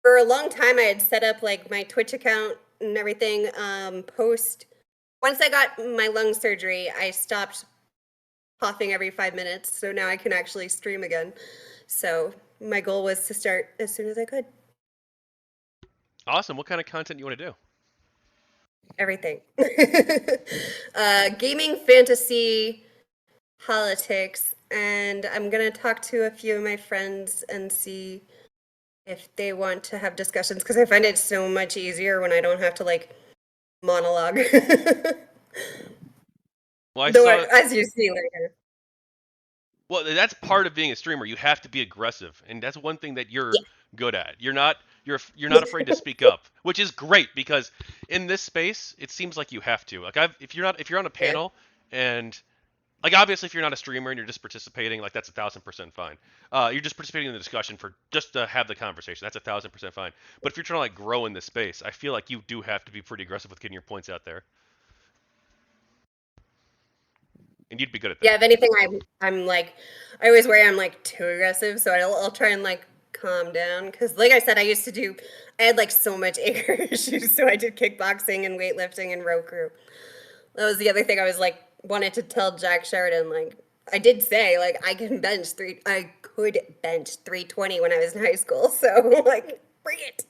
for a long time I had set up like my Twitch account and everything. Post once I got my lung surgery, I stopped coughing every 5 minutes, so now I can actually stream again. So my goal was to start as soon as I could. Awesome. What kind of content you want to do? Everything. Gaming, fantasy, politics, and I'm gonna talk to a few of my friends and see if they want to have discussions because I find it so much easier when I don't have to like monologue. Well, I Though, saw. as you see later. Well, that's part of being a streamer. You have to be aggressive, and that's one thing that you're good at. You're not afraid to speak up, which is great because in this space, it seems like you have to. Like if you're on a Yeah. panel and like obviously if you're not a streamer and you're just participating, like that's 1,000% fine. You're just participating in the discussion for just to have the conversation. That's 1,000% fine. But if you're trying to like grow in this space, I feel like you do have to be pretty aggressive with getting your points out there, and you'd be good at Yeah, that. if anything, I'm like, I always worry I'm like too aggressive, so I'll try and like calm down. Because, like I said, I had like so much anger issues. So I did kickboxing and weightlifting and row crew. That was the other thing I was like, wanted to tell Jack Sheridan. Like, I did say, like, I could bench 320 when I was in high school. So, like, bring it.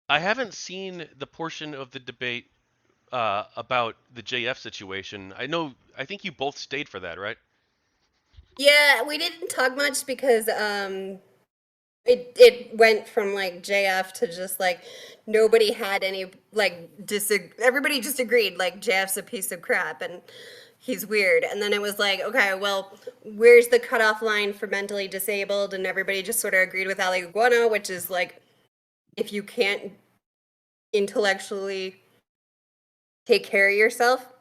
I haven't seen the portion of the debate about the JF situation. I think you both stayed for that, right? Yeah, we didn't talk much because it went from like JF to just like nobody had any like everybody just agreed like JF's a piece of crap and he's weird. And then it was like, okay, well, where's the cutoff line for mentally disabled? And everybody just sort of agreed with Ali Guano, which is like if you can't intellectually take care of yourself,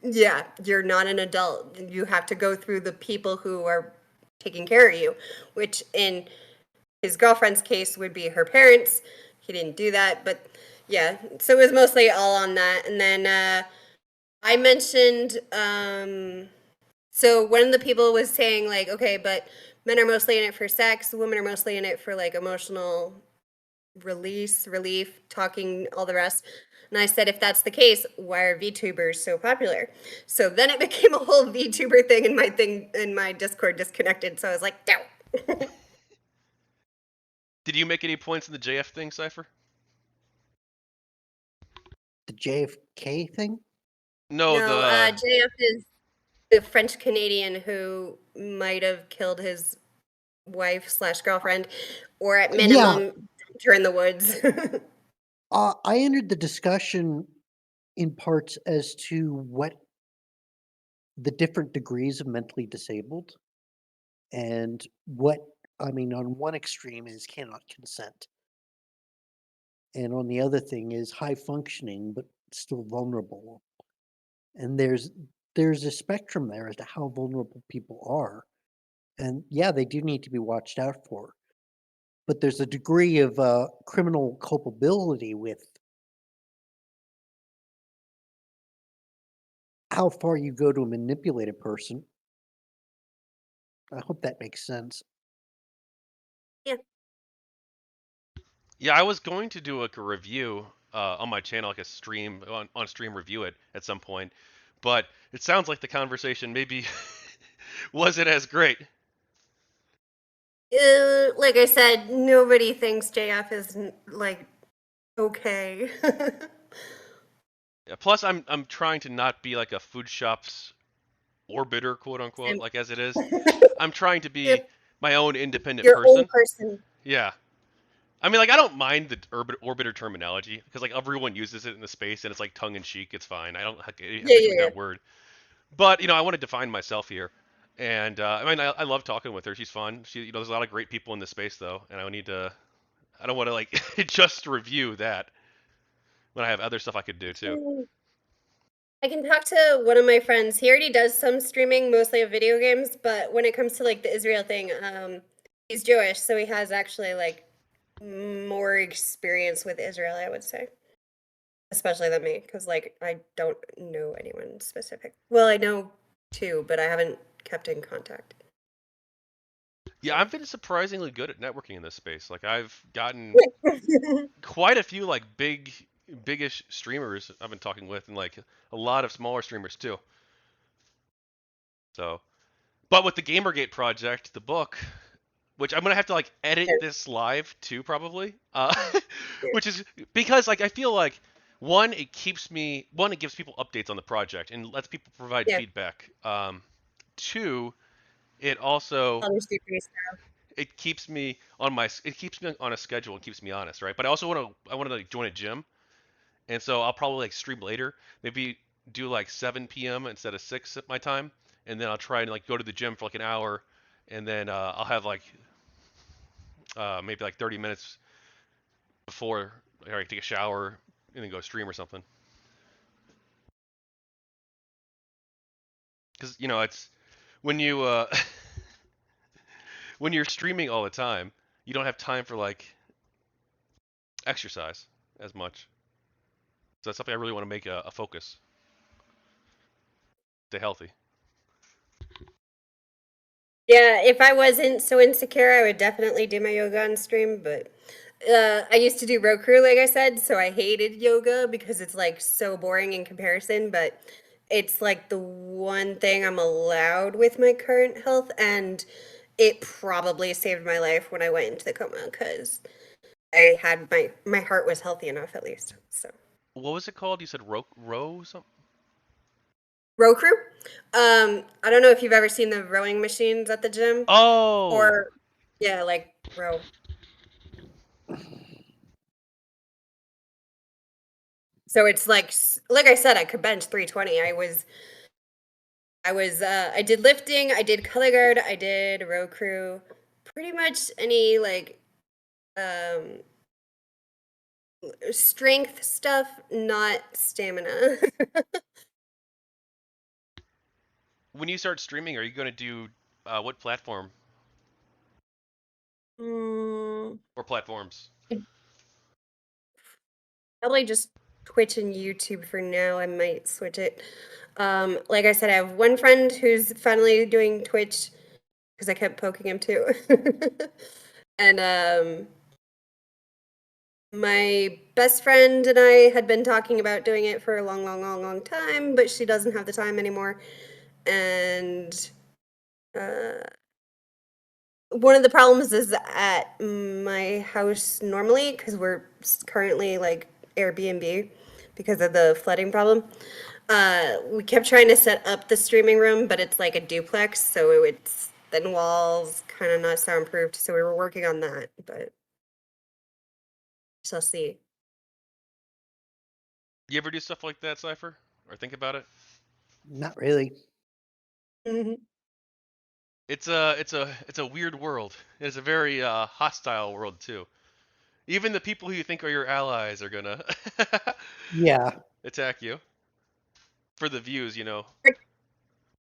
yeah, you're not an adult. You have to go through the people who are taking care of you, which in his girlfriend's case would be her parents. He didn't do that, but yeah, so it was mostly all on that. And then I mentioned, so one of the people was saying like, okay, but men are mostly in it for sex, women are mostly in it for like emotional relief, talking, all the rest. And I said, if that's the case, why are VTubers so popular? So then it became a whole VTuber thing, and my Discord disconnected. So I was like, no. Did you make any points in the JF thing, Cypher? The JFK thing? No, No, JF is the French Canadian who might have killed his wife slash girlfriend, or at Yeah. minimum, dumped her in the woods. I entered the discussion in parts as to what the different degrees of mentally disabled and what, I mean, on one extreme is cannot consent. And on the other thing is high functioning, but still vulnerable. And there's a spectrum there as to how vulnerable people are. And yeah, they do need to be watched out for. But there's a degree of criminal culpability with how far you go to manipulate a person. I hope that makes sense. Yeah. yeah, I was going to do like a review on my channel, like a stream on stream review it at some point, but it sounds like the conversation maybe wasn't as great. Like I said, nobody thinks JF is like okay. Yeah, plus, I'm trying to not be like a food shop's orbiter, quote unquote, Same. like as it is. I'm trying to Yep. be my own independent Your own person. person. Yeah. I mean, like, I don't mind the orbiter terminology because like everyone uses it in the space and it's like tongue in cheek. It's fine. I don't have Yeah, an issue with yeah, that word. But I want to define myself here. And I mean, I love talking with her. She's fun. There's a lot of great people in the space though, and I don't want to like just review that when I have other stuff I could do too. yeah. I can talk to one of my friends. He already does some streaming, mostly of video games, but when it comes to like the Israel thing, he's Jewish, so he has actually like more experience with Israel, I would say, especially than me, because like I don't know anyone specific. Well, I know two, but I haven't kept in contact. Yeah, I've been surprisingly good at networking in this space. Like I've gotten quite a few like biggish streamers I've been talking with, and like a lot of smaller streamers too. So, but with the GamerGate project, the book, which I'm gonna have to like edit this live too, probably, which is because like I feel like it gives people updates on the project and lets people provide Yeah, feedback. Two, it also honestly, pretty it keeps me on a schedule and keeps me honest, right? But I want to like join a gym, and so I'll probably like stream later, maybe do like 7 p.m. instead of 6 at my time, and then I'll try and like go to the gym for like an hour, and then I'll have like maybe like 30 minutes before I take a shower and then go stream or something. Because it's when you when you're streaming all the time, you don't have time for like exercise as much. So that's something I really want to make a focus. Stay healthy. Yeah, if I wasn't so insecure, I would definitely do my yoga on stream, but I used to do Roku, like I said, so I hated yoga because it's like so boring in comparison, but it's like the one thing I'm allowed with my current health, and it probably saved my life when I went into the coma because I had my heart was healthy enough at least. So What was it called? You said row something? Roku, I don't know if you've ever seen the rowing machines at the gym Oh, or yeah, like row. So it's like I said, I could bench 320. I did lifting, I did color guard, I did row crew, pretty much any like um strength stuff, not stamina. when you start streaming, are you going to do what platform Mm, or platforms? probably just Twitch and YouTube for now. I might switch it. Like I said, I have one friend who's finally doing Twitch because I kept poking him too. And my best friend and I had been talking about doing it for a long, long, long, long time, but she doesn't have the time anymore. And uh, one of the problems is at my house normally, because we're currently like Airbnb because of the flooding problem. We kept trying to set up the streaming room, but it's like a duplex, so it's thin walls, kind of not soundproofed. So we were working on that, but shall see. You ever do stuff like that, Cypher, or think about it? Not really. Mhm. It's a weird world. It's a very hostile world too. Even the people who you think are your allies are gonna Yeah. attack you for the views, you know.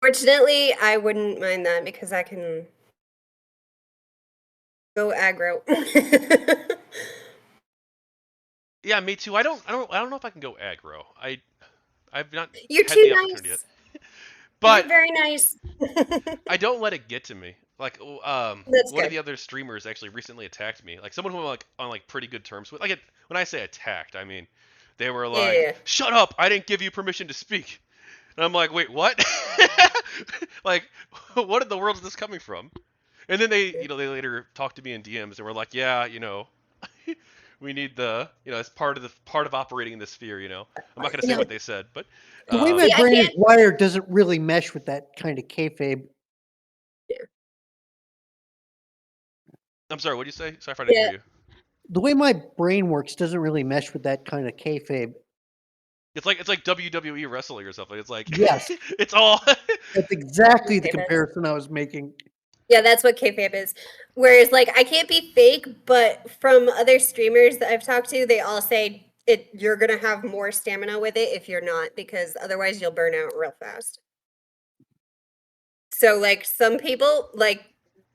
Fortunately, I wouldn't mind that because I can go aggro. Yeah, me too. I don't know if I can go aggro. I've not You're had too the opportunity yet. nice. But You're very nice. I don't let it get to me. Like That's one of good. the other streamers actually recently attacked me. Like someone who I'm like on like pretty good terms with. Like when I say attacked, I mean they were Yeah, like, yeah, "Shut up! I didn't give you permission to speak." And I'm like, "Wait, what?" Like, what in the world is this coming from? And then they, yeah. they later talked to me in DMs and were like, "Yeah, we need the, as part of operating in this sphere, I'm not gonna say Yeah. what they said, but The way See, my I brain is can't. wired doesn't really mesh with that kind of kayfabe. I'm sorry. What did you say? Sorry if I didn't hear Yeah, you. The way my brain works doesn't really mesh with that kind of kayfabe. It's like WWE wrestling or something. It's like Yes, it's all. that's exactly the kayfabe. comparison I was making. Yeah, that's what kayfabe is. Whereas, like, I can't be fake, but from other streamers that I've talked to, they all say it. You're gonna have more stamina with it if you're not, because otherwise you'll burn out real fast. So, like, some people, like,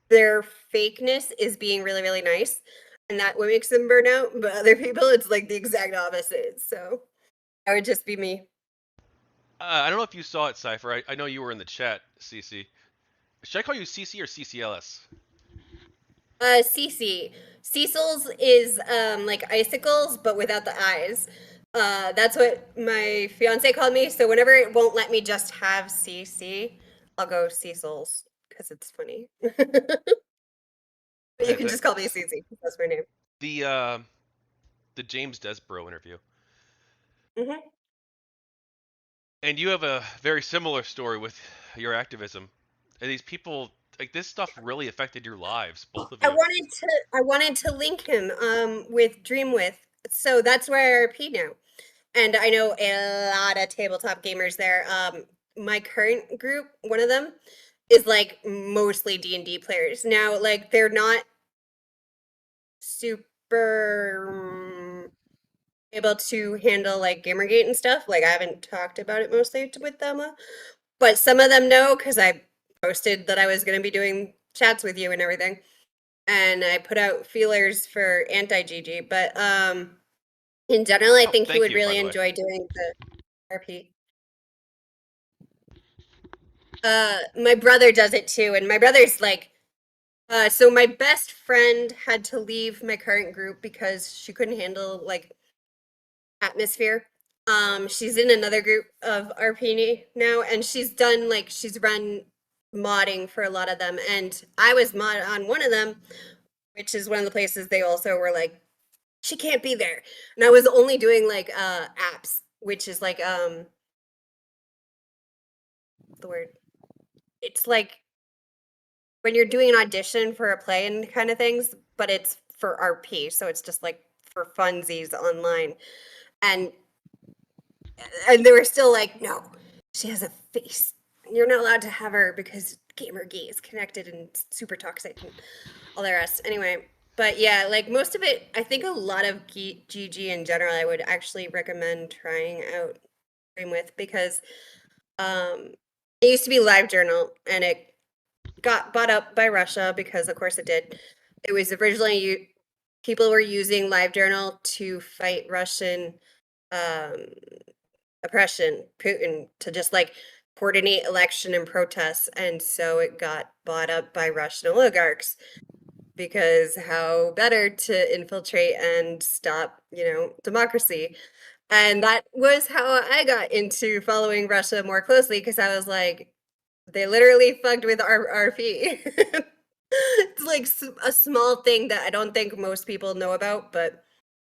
their fakeness is being really, really nice, and that what makes them burn out. But other people, it's like the exact opposite. So, that would just be me. I don't know if you saw it, Cypher. I know you were in the chat, CC. Should I call you CC or CCLS? CC. Cecil's is like icicles, but without the eyes. That's what my fiance called me. So whenever it won't let me just have CC, I'll go Cecil's because it's funny. But you can just call me That's CC. That's my name. the uh, the James Desborough interview. Hmm. And you have a very similar story with your activism. And these people, like this stuff, really affected your lives, both of you. I wanted to link him with Dream with. So that's where I RP now. And I know a lot of tabletop gamers there. My current group, one of them, is like mostly D&D players. Now, like they're not super able to handle like GamerGate and stuff. Like I haven't talked about it mostly with them, but some of them know because I posted that I was going to be doing chats with you and everything, and I put out feelers for anti-GG. But in general, I Oh, think he thank would you, by really the way. enjoy doing the RP. My brother does it too, and my brother's like, so my best friend had to leave my current group because she couldn't handle like atmosphere. She's in another group of RP now, and she's run modding for a lot of them, and I was mod on one of them, which is one of the places they also were like, she can't be there, and I was only doing like apps, which is like the word. It's like when you're doing an audition for a play and kind of things, but it's for RP, so it's just like for funsies online. And they were still like, no, she has a face. You're not allowed to have her because GamerGate is connected and super toxic and all the rest. Anyway, but yeah, like most of it, I think a lot of GG in general, I would actually recommend trying out Dream with because it used to be LiveJournal and it got bought up by Russia because, of course, it did. It was originally people were using LiveJournal to fight Russian um, oppression, Putin, to just like coordinate election and protests, and so it got bought up by Russian oligarchs because how better to infiltrate and stop, democracy. And that was how I got into following Russia more closely because I was like, they literally fucked with our RP. It's like a small thing that I don't think most people know about, but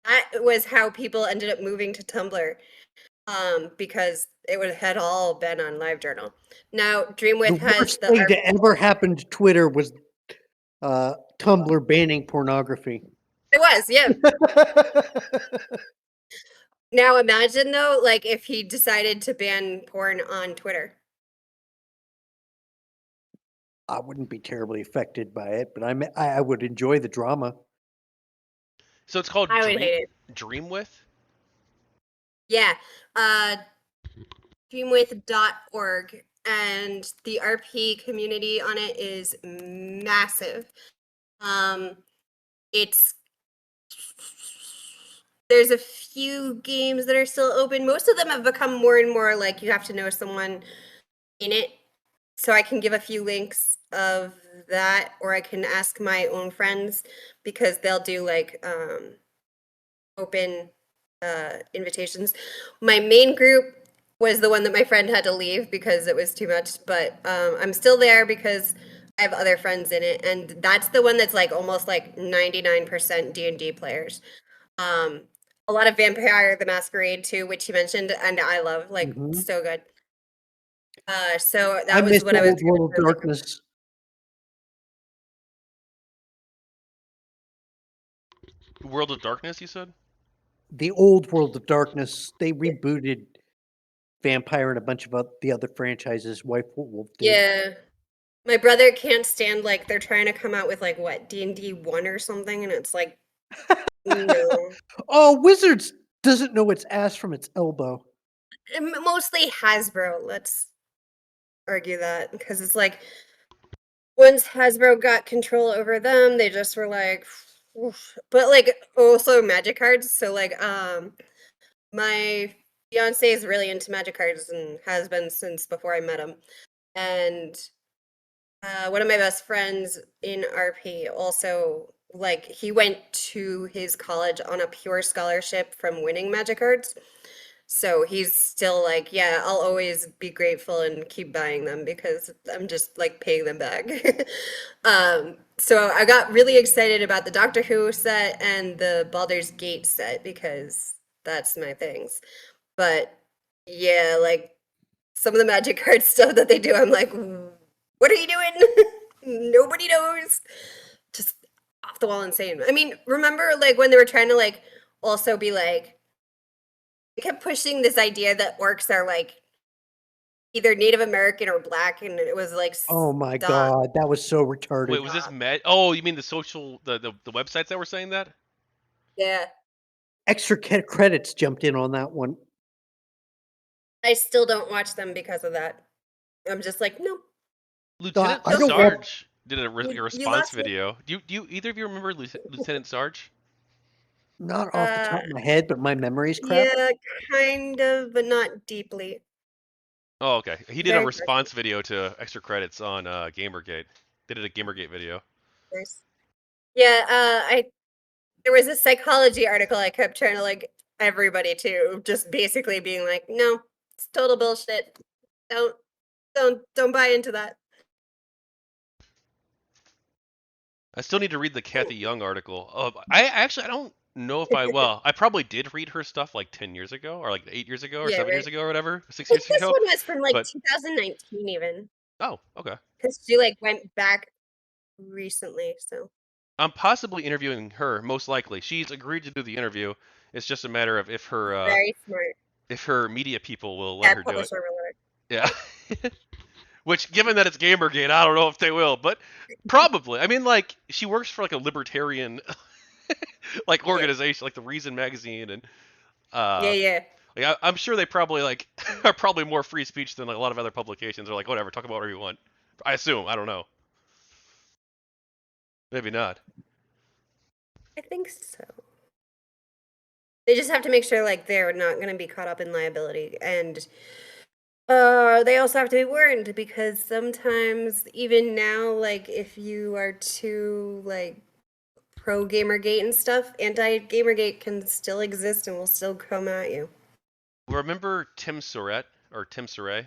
that was how people ended up moving to Tumblr, because had all been on LiveJournal. Now, The Dreamwidth has worst thing to ever happen to Twitter was Tumblr banning pornography. It was, yeah. Now imagine though, like if he decided to ban porn on Twitter. I wouldn't be terribly affected by it, but I would enjoy the drama. So it's called I would hate it. Dream with? Yeah. Dreamwidth.org, and the RP community on it is massive. It's there's a few games that are still open. Most of them have become more and more like you have to know someone in it. So I can give a few links of that, or I can ask my own friends because they'll do like open invitations. My main group was the one that my friend had to leave because it was too much, but I'm still there because I have other friends in it, and that's the one that's like almost like 99% D&D players. A lot of Vampire the Masquerade too, which you mentioned, and I love, like, so good. So that was miss what I was Old World of Darkness. World of Darkness, you said? The old World of Darkness. They rebooted Vampire and a bunch of the other franchises. White Wolf did. Yeah. My brother can't stand, like, they're trying to come out with, like, what, D&D 1 or something, and it's like, no. Oh, Wizards doesn't know its ass from its elbow. Mostly Hasbro, let's argue that, because it's like, once Hasbro got control over them, they just were like, oof. But, like, also Magic cards, so, like, my fiance is really into Magic cards and has been since before I met him, and one of my best friends in RP also, like, he went to his college on a pure scholarship from winning Magic cards. So he's still like, yeah, I'll always be grateful and keep buying them because I'm just like paying them back. So I got really excited about the Doctor Who set and the Baldur's Gate set because that's my things. But yeah, like some of the Magic card stuff that they do, I'm like, what are you doing? Nobody knows. Just off the wall insane. I mean, remember like when they were trying to like also be like, they kept pushing this idea that orcs are like either Native American or black, and it was like, Oh my stop. god, that was so retarded. Wait, was this Oh, you mean the social the websites that were saying that? Yeah. Extra credits jumped in on that one. I still don't watch them because of that. I'm just like, nope. Lieutenant I don't Sarge did a You response lost me. video. Do you either of you remember Lieutenant Sarge? Not off the top of my head, but my memory's crap. Yeah, kind of, but not deeply. Oh, okay. He did a Very response video to Extra Credits on GamerGate. They did a GamerGate video. nice. Yeah, there was a psychology article I kept trying to like everybody to just basically being like, no, it's total bullshit. Don't don't buy into that. I still need to read the Kathy Young article. I don't know if I probably did read her stuff like 10 years ago, or like 8 years ago, or Yeah, 7 years right. ago, or whatever, I 6 think years this ago. one was from like But 2019 even, oh, okay. because she like went back recently. So I'm possibly interviewing her, most likely. She's agreed to do the interview. It's just a matter of very smart. if her media people will let Yeah, her do it. publisher alert. Yeah. Which, given that it's Gamergate, I don't know if they will, but probably. I mean, like, she works for like a libertarian like Yeah, organization, like the Reason magazine, and yeah, yeah. like I'm sure they probably like are probably more free speech than like a lot of other publications. Are like, whatever, talk about whatever you want. I assume. I don't know. Maybe not. I think so. They just have to make sure like they're not going to be caught up in liability, and they also have to be warned because sometimes even now, like if you are too like pro Gamergate and stuff, anti Gamergate can still exist and will still come at you. Remember Tim Surratt or Tim Surray?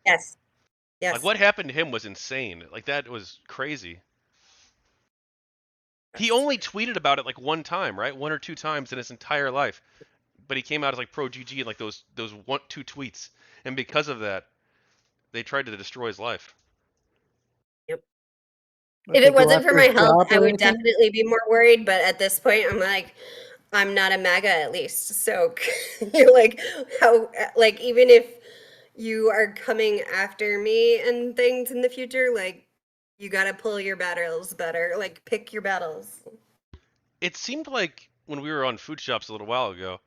Yes, Like, yes. what happened to him was insane. Like, that was crazy. He Yes. only tweeted about it like one time, right? One or two times in his entire life. But he came out as like pro GG in like those one two tweets, and because of that, they tried to destroy his life. Yep. Like If they it go wasn't for after my his health, job I or would anything? definitely be more worried. But at this point, I'm like, I'm not a MAGA at least. So you're like, how, like, even if you are coming after me and things in the future, like, you got to pull your battles better. Like, pick your battles. It seemed like when we were on Food Shops a little while ago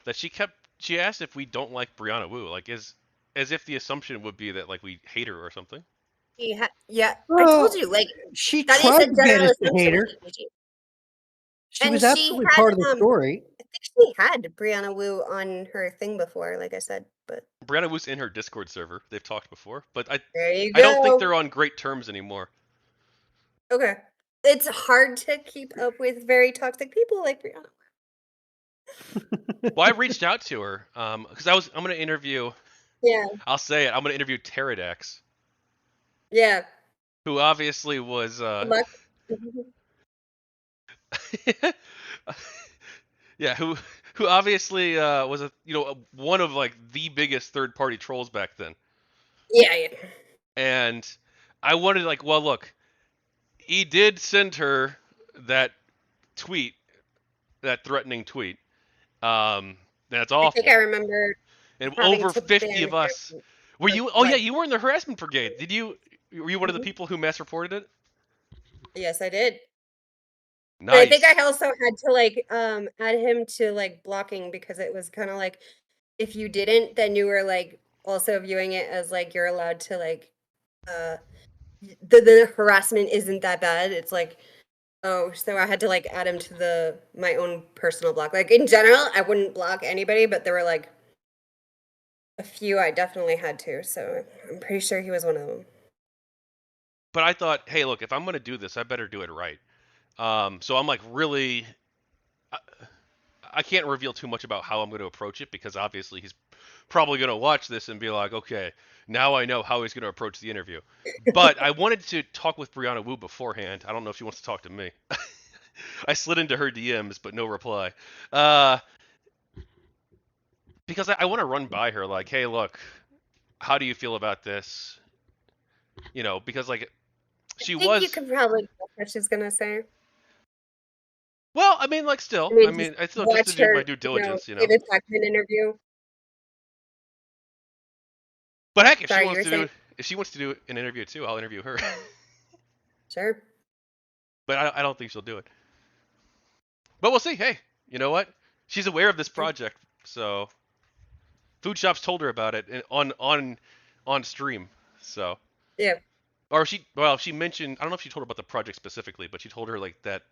that she asked if we don't like Brianna Wu, like as if the assumption would be that like we hate her or something. Yeah, I told Well, you, like, she that is tried a to get general us to assumption hate with her. EPG. She And was she absolutely had, part of the story. I think she had Brianna Wu on her thing before, like I said, but Brianna Wu's in her Discord server. They've talked before, but there you I don't think go. they're on great terms anymore. Okay. It's hard to keep up with very toxic people like Brianna. Well, I reached out to her because I'm gonna interview. Yeah. I'll say it. I'm gonna interview Pterodax, Yeah. who obviously was Good luck. yeah, who obviously was one of like the biggest third party trolls back then. Yeah, yeah. And I wanted like, well, look, he did send her that tweet, that threatening tweet. That's I think I awful. remember And having over to 50 ban of us. him Were for you? Oh yeah, like, you were in the harassment brigade. Did you? Were you one of the mhm. people who mass reported it? Yes, I did. But I think Nice. I also had to like add him to like blocking because it was kind of like if you didn't, then you were like also viewing it as like you're allowed to like uh the harassment isn't that bad. It's like, oh, so I had to like add him to my own personal block. Like in general, I wouldn't block anybody, but there were like a few I definitely had to. So I'm pretty sure he was one of them. But I thought, hey, look, if I'm gonna do this, I better do it right. So I'm like really. I, I can't reveal too much about how I'm going to approach it because obviously he's probably going to watch this and be like, okay, now I know how he's going to approach the interview. But I wanted to talk with Brianna Wu beforehand. I don't know if she wants to talk to me. I slid into her DMs, but no reply. Uh, because I want to run by her, like, hey, look, how do you feel about this? Because like I she think you was. can probably guess what she's gonna say. Well, I mean, like, still, I mean, I just mean, I still just to watch do my her, due diligence, David Tachyon interview. But heck, Sorry, you were saying? if she wants to do an interview too, I'll interview her. Sure. But I don't think she'll do it. But we'll see. Hey, you know what? She's aware of this project, so Food Shops told her about it on stream. So, Yeah, or she mentioned. I don't know if she told her about the project specifically, but she told her like that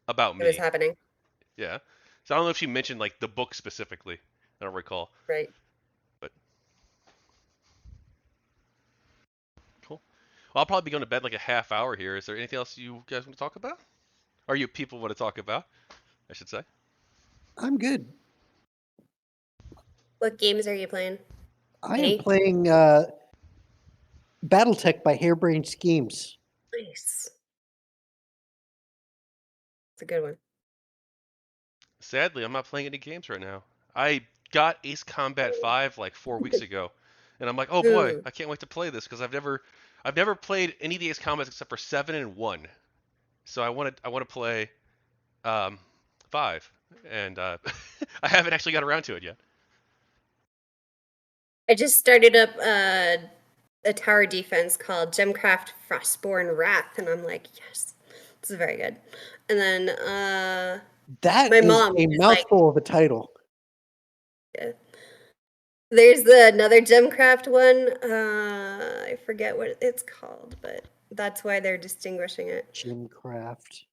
about it was me. happening. Yeah. So I don't know if she mentioned like the book specifically. I don't recall. Right. But I'll probably be going to bed like a half hour here. Is there anything else you guys want to talk about? Or you people want to talk about, I should say? I'm good. What games are you playing? I am Any? playing BattleTech by Harebrained Schemes. Nice. It's a good one. Sadly, I'm not playing any games right now. I got Ace Combat 5 like 4 weeks ago, and I'm like, oh boy, Ooh. I can't wait to play this because I've never played any of the Ace Combats except for 7 and 1. So I want to play 5, and I haven't actually got around to it yet. I just started up a tower defense called Gemcraft Frostborn Wrath, and I'm like, yes, this is very good. And then That my is mom a is like, mouthful of a title. yeah. There's another Gemcraft one. I forget what it's called, but that's why they're distinguishing it. Gymcraft.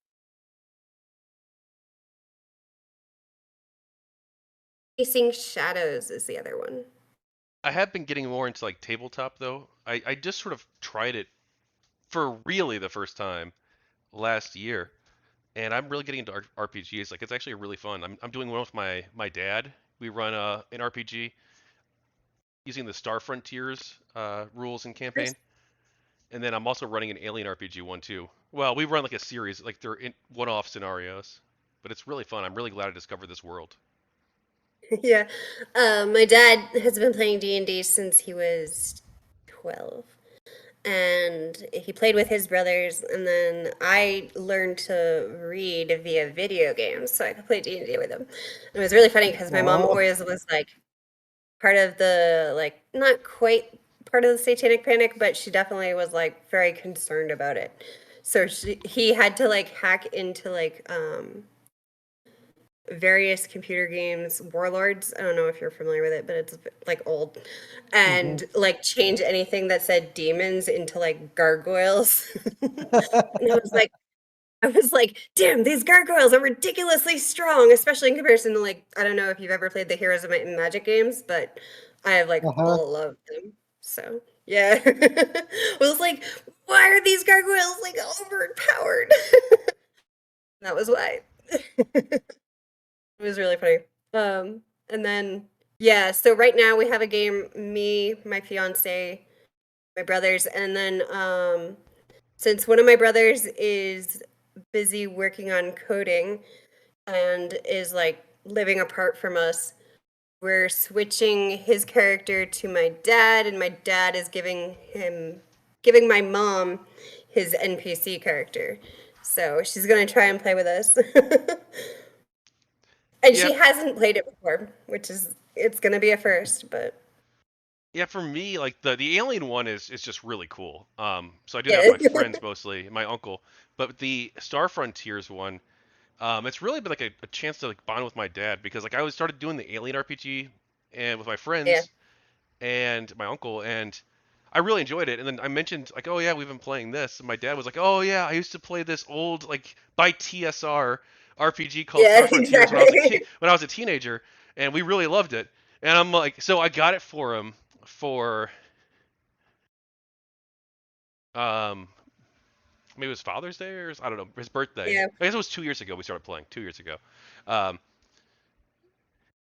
Facing Shadows is the other one. I have been getting more into like tabletop though. I just sort of tried it for really the first time last year, and I'm really getting into RPGs. Like it's actually really fun. I'm doing one with my dad. We run an RPG using the Star Frontiers rules and campaign, and then I'm also running an Alien RPG one too. Well, we run like a series, like they're in one-off scenarios, but it's really fun. I'm really glad I discovered this world. Yeah. My dad has been playing D&D since he was 12. And he played with his brothers, and then I learned to read via video games so I could play D&D with him. And it was really funny because my mom Oh, always was like part of the, like, not quite part of the satanic panic, but she definitely was like very concerned about it. So he had to like hack into like various computer games, Warlords. I don't know if you're familiar with it, but it's like old, mhm. and like change anything that said demons into like gargoyles. And I was like, damn, these gargoyles are ridiculously strong, especially in comparison to like, I don't know if you've ever played the Heroes of Might and Magic games, but I have like Uh-huh. all of them. So yeah, I was like, why are these gargoyles like overpowered? That was why. It was really funny. And then yeah, so right now we have a game, me, my fiance, my brothers, and then since one of my brothers is busy working on coding and is like living apart from us, we're switching his character to my dad, and my dad is giving my mom his NPC character. So she's gonna try and play with us. And Yeah, she hasn't played it before, which is it's gonna be a first, but yeah. For me, like the Alien one is just really cool. So I do that with yeah. my friends mostly, my uncle. But the Star Frontiers one, it's really been like a chance to like bond with my dad because like I was started doing the Alien RPG and with my Yeah. friends and my uncle, and I really enjoyed it. And then I mentioned like, oh yeah, we've been playing this, and my dad was like, oh yeah, I used to play this old like by TSR RPG called Yeah, Star Frontiers when I was a exactly. kid, when I was a teenager, and we really loved it. And I'm like, so I got it for him for um maybe it was Father's Day or I don't know his birthday. Yeah. I guess it was 2 years ago we started playing. 2 years ago. Um,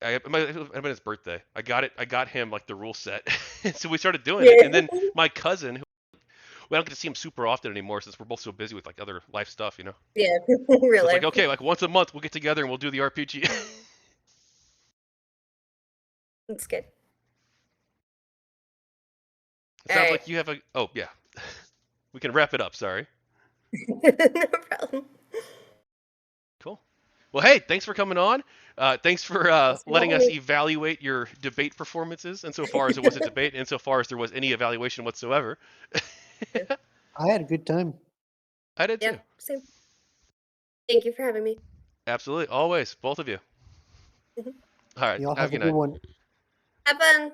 it might have been his birthday. I got it. I got him like the rule set, so we started doing it. Yeah. And then my cousin, we don't get to see him super often anymore since we're both so busy with like other life stuff, you know. Yeah. So Real it's like, life. okay, like once a month we'll get together and we'll do the RPG. It That's good. All sounds right. like you have a. Oh yeah, we can wrap it up. Sorry. No problem. Cool. Well, hey, thanks for coming on. Thanks for Thanks for letting having us me. evaluate your debate performances, insofar as it was a debate, insofar as there was any evaluation whatsoever. Yeah. I had a good time. I did too. Yep. Same. Thank you for having me. Absolutely, always, both of you. All right, Y'all have a have a good good night. one. Have fun.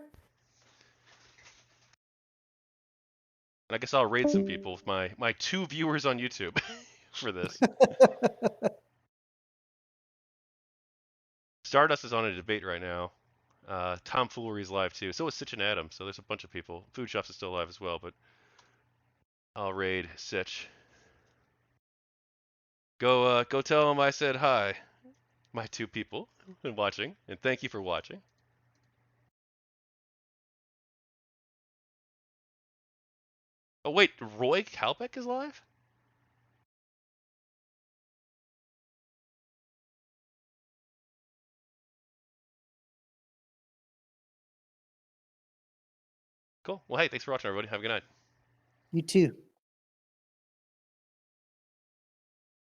And I guess I'll raid some people with my 2 viewers on YouTube for this. Stardust is on a debate right now. Tomfoolery's live too. So is Sitch and Adam. So there's a bunch of people. Food Shops is still live as well, but I'll raid Sitch. Go tell him I said hi, my two people and watching, and thank you for watching. Oh wait, Roy Kalbeck is live? Cool. Well, hey, thanks for watching, everybody. Have a good night. You too.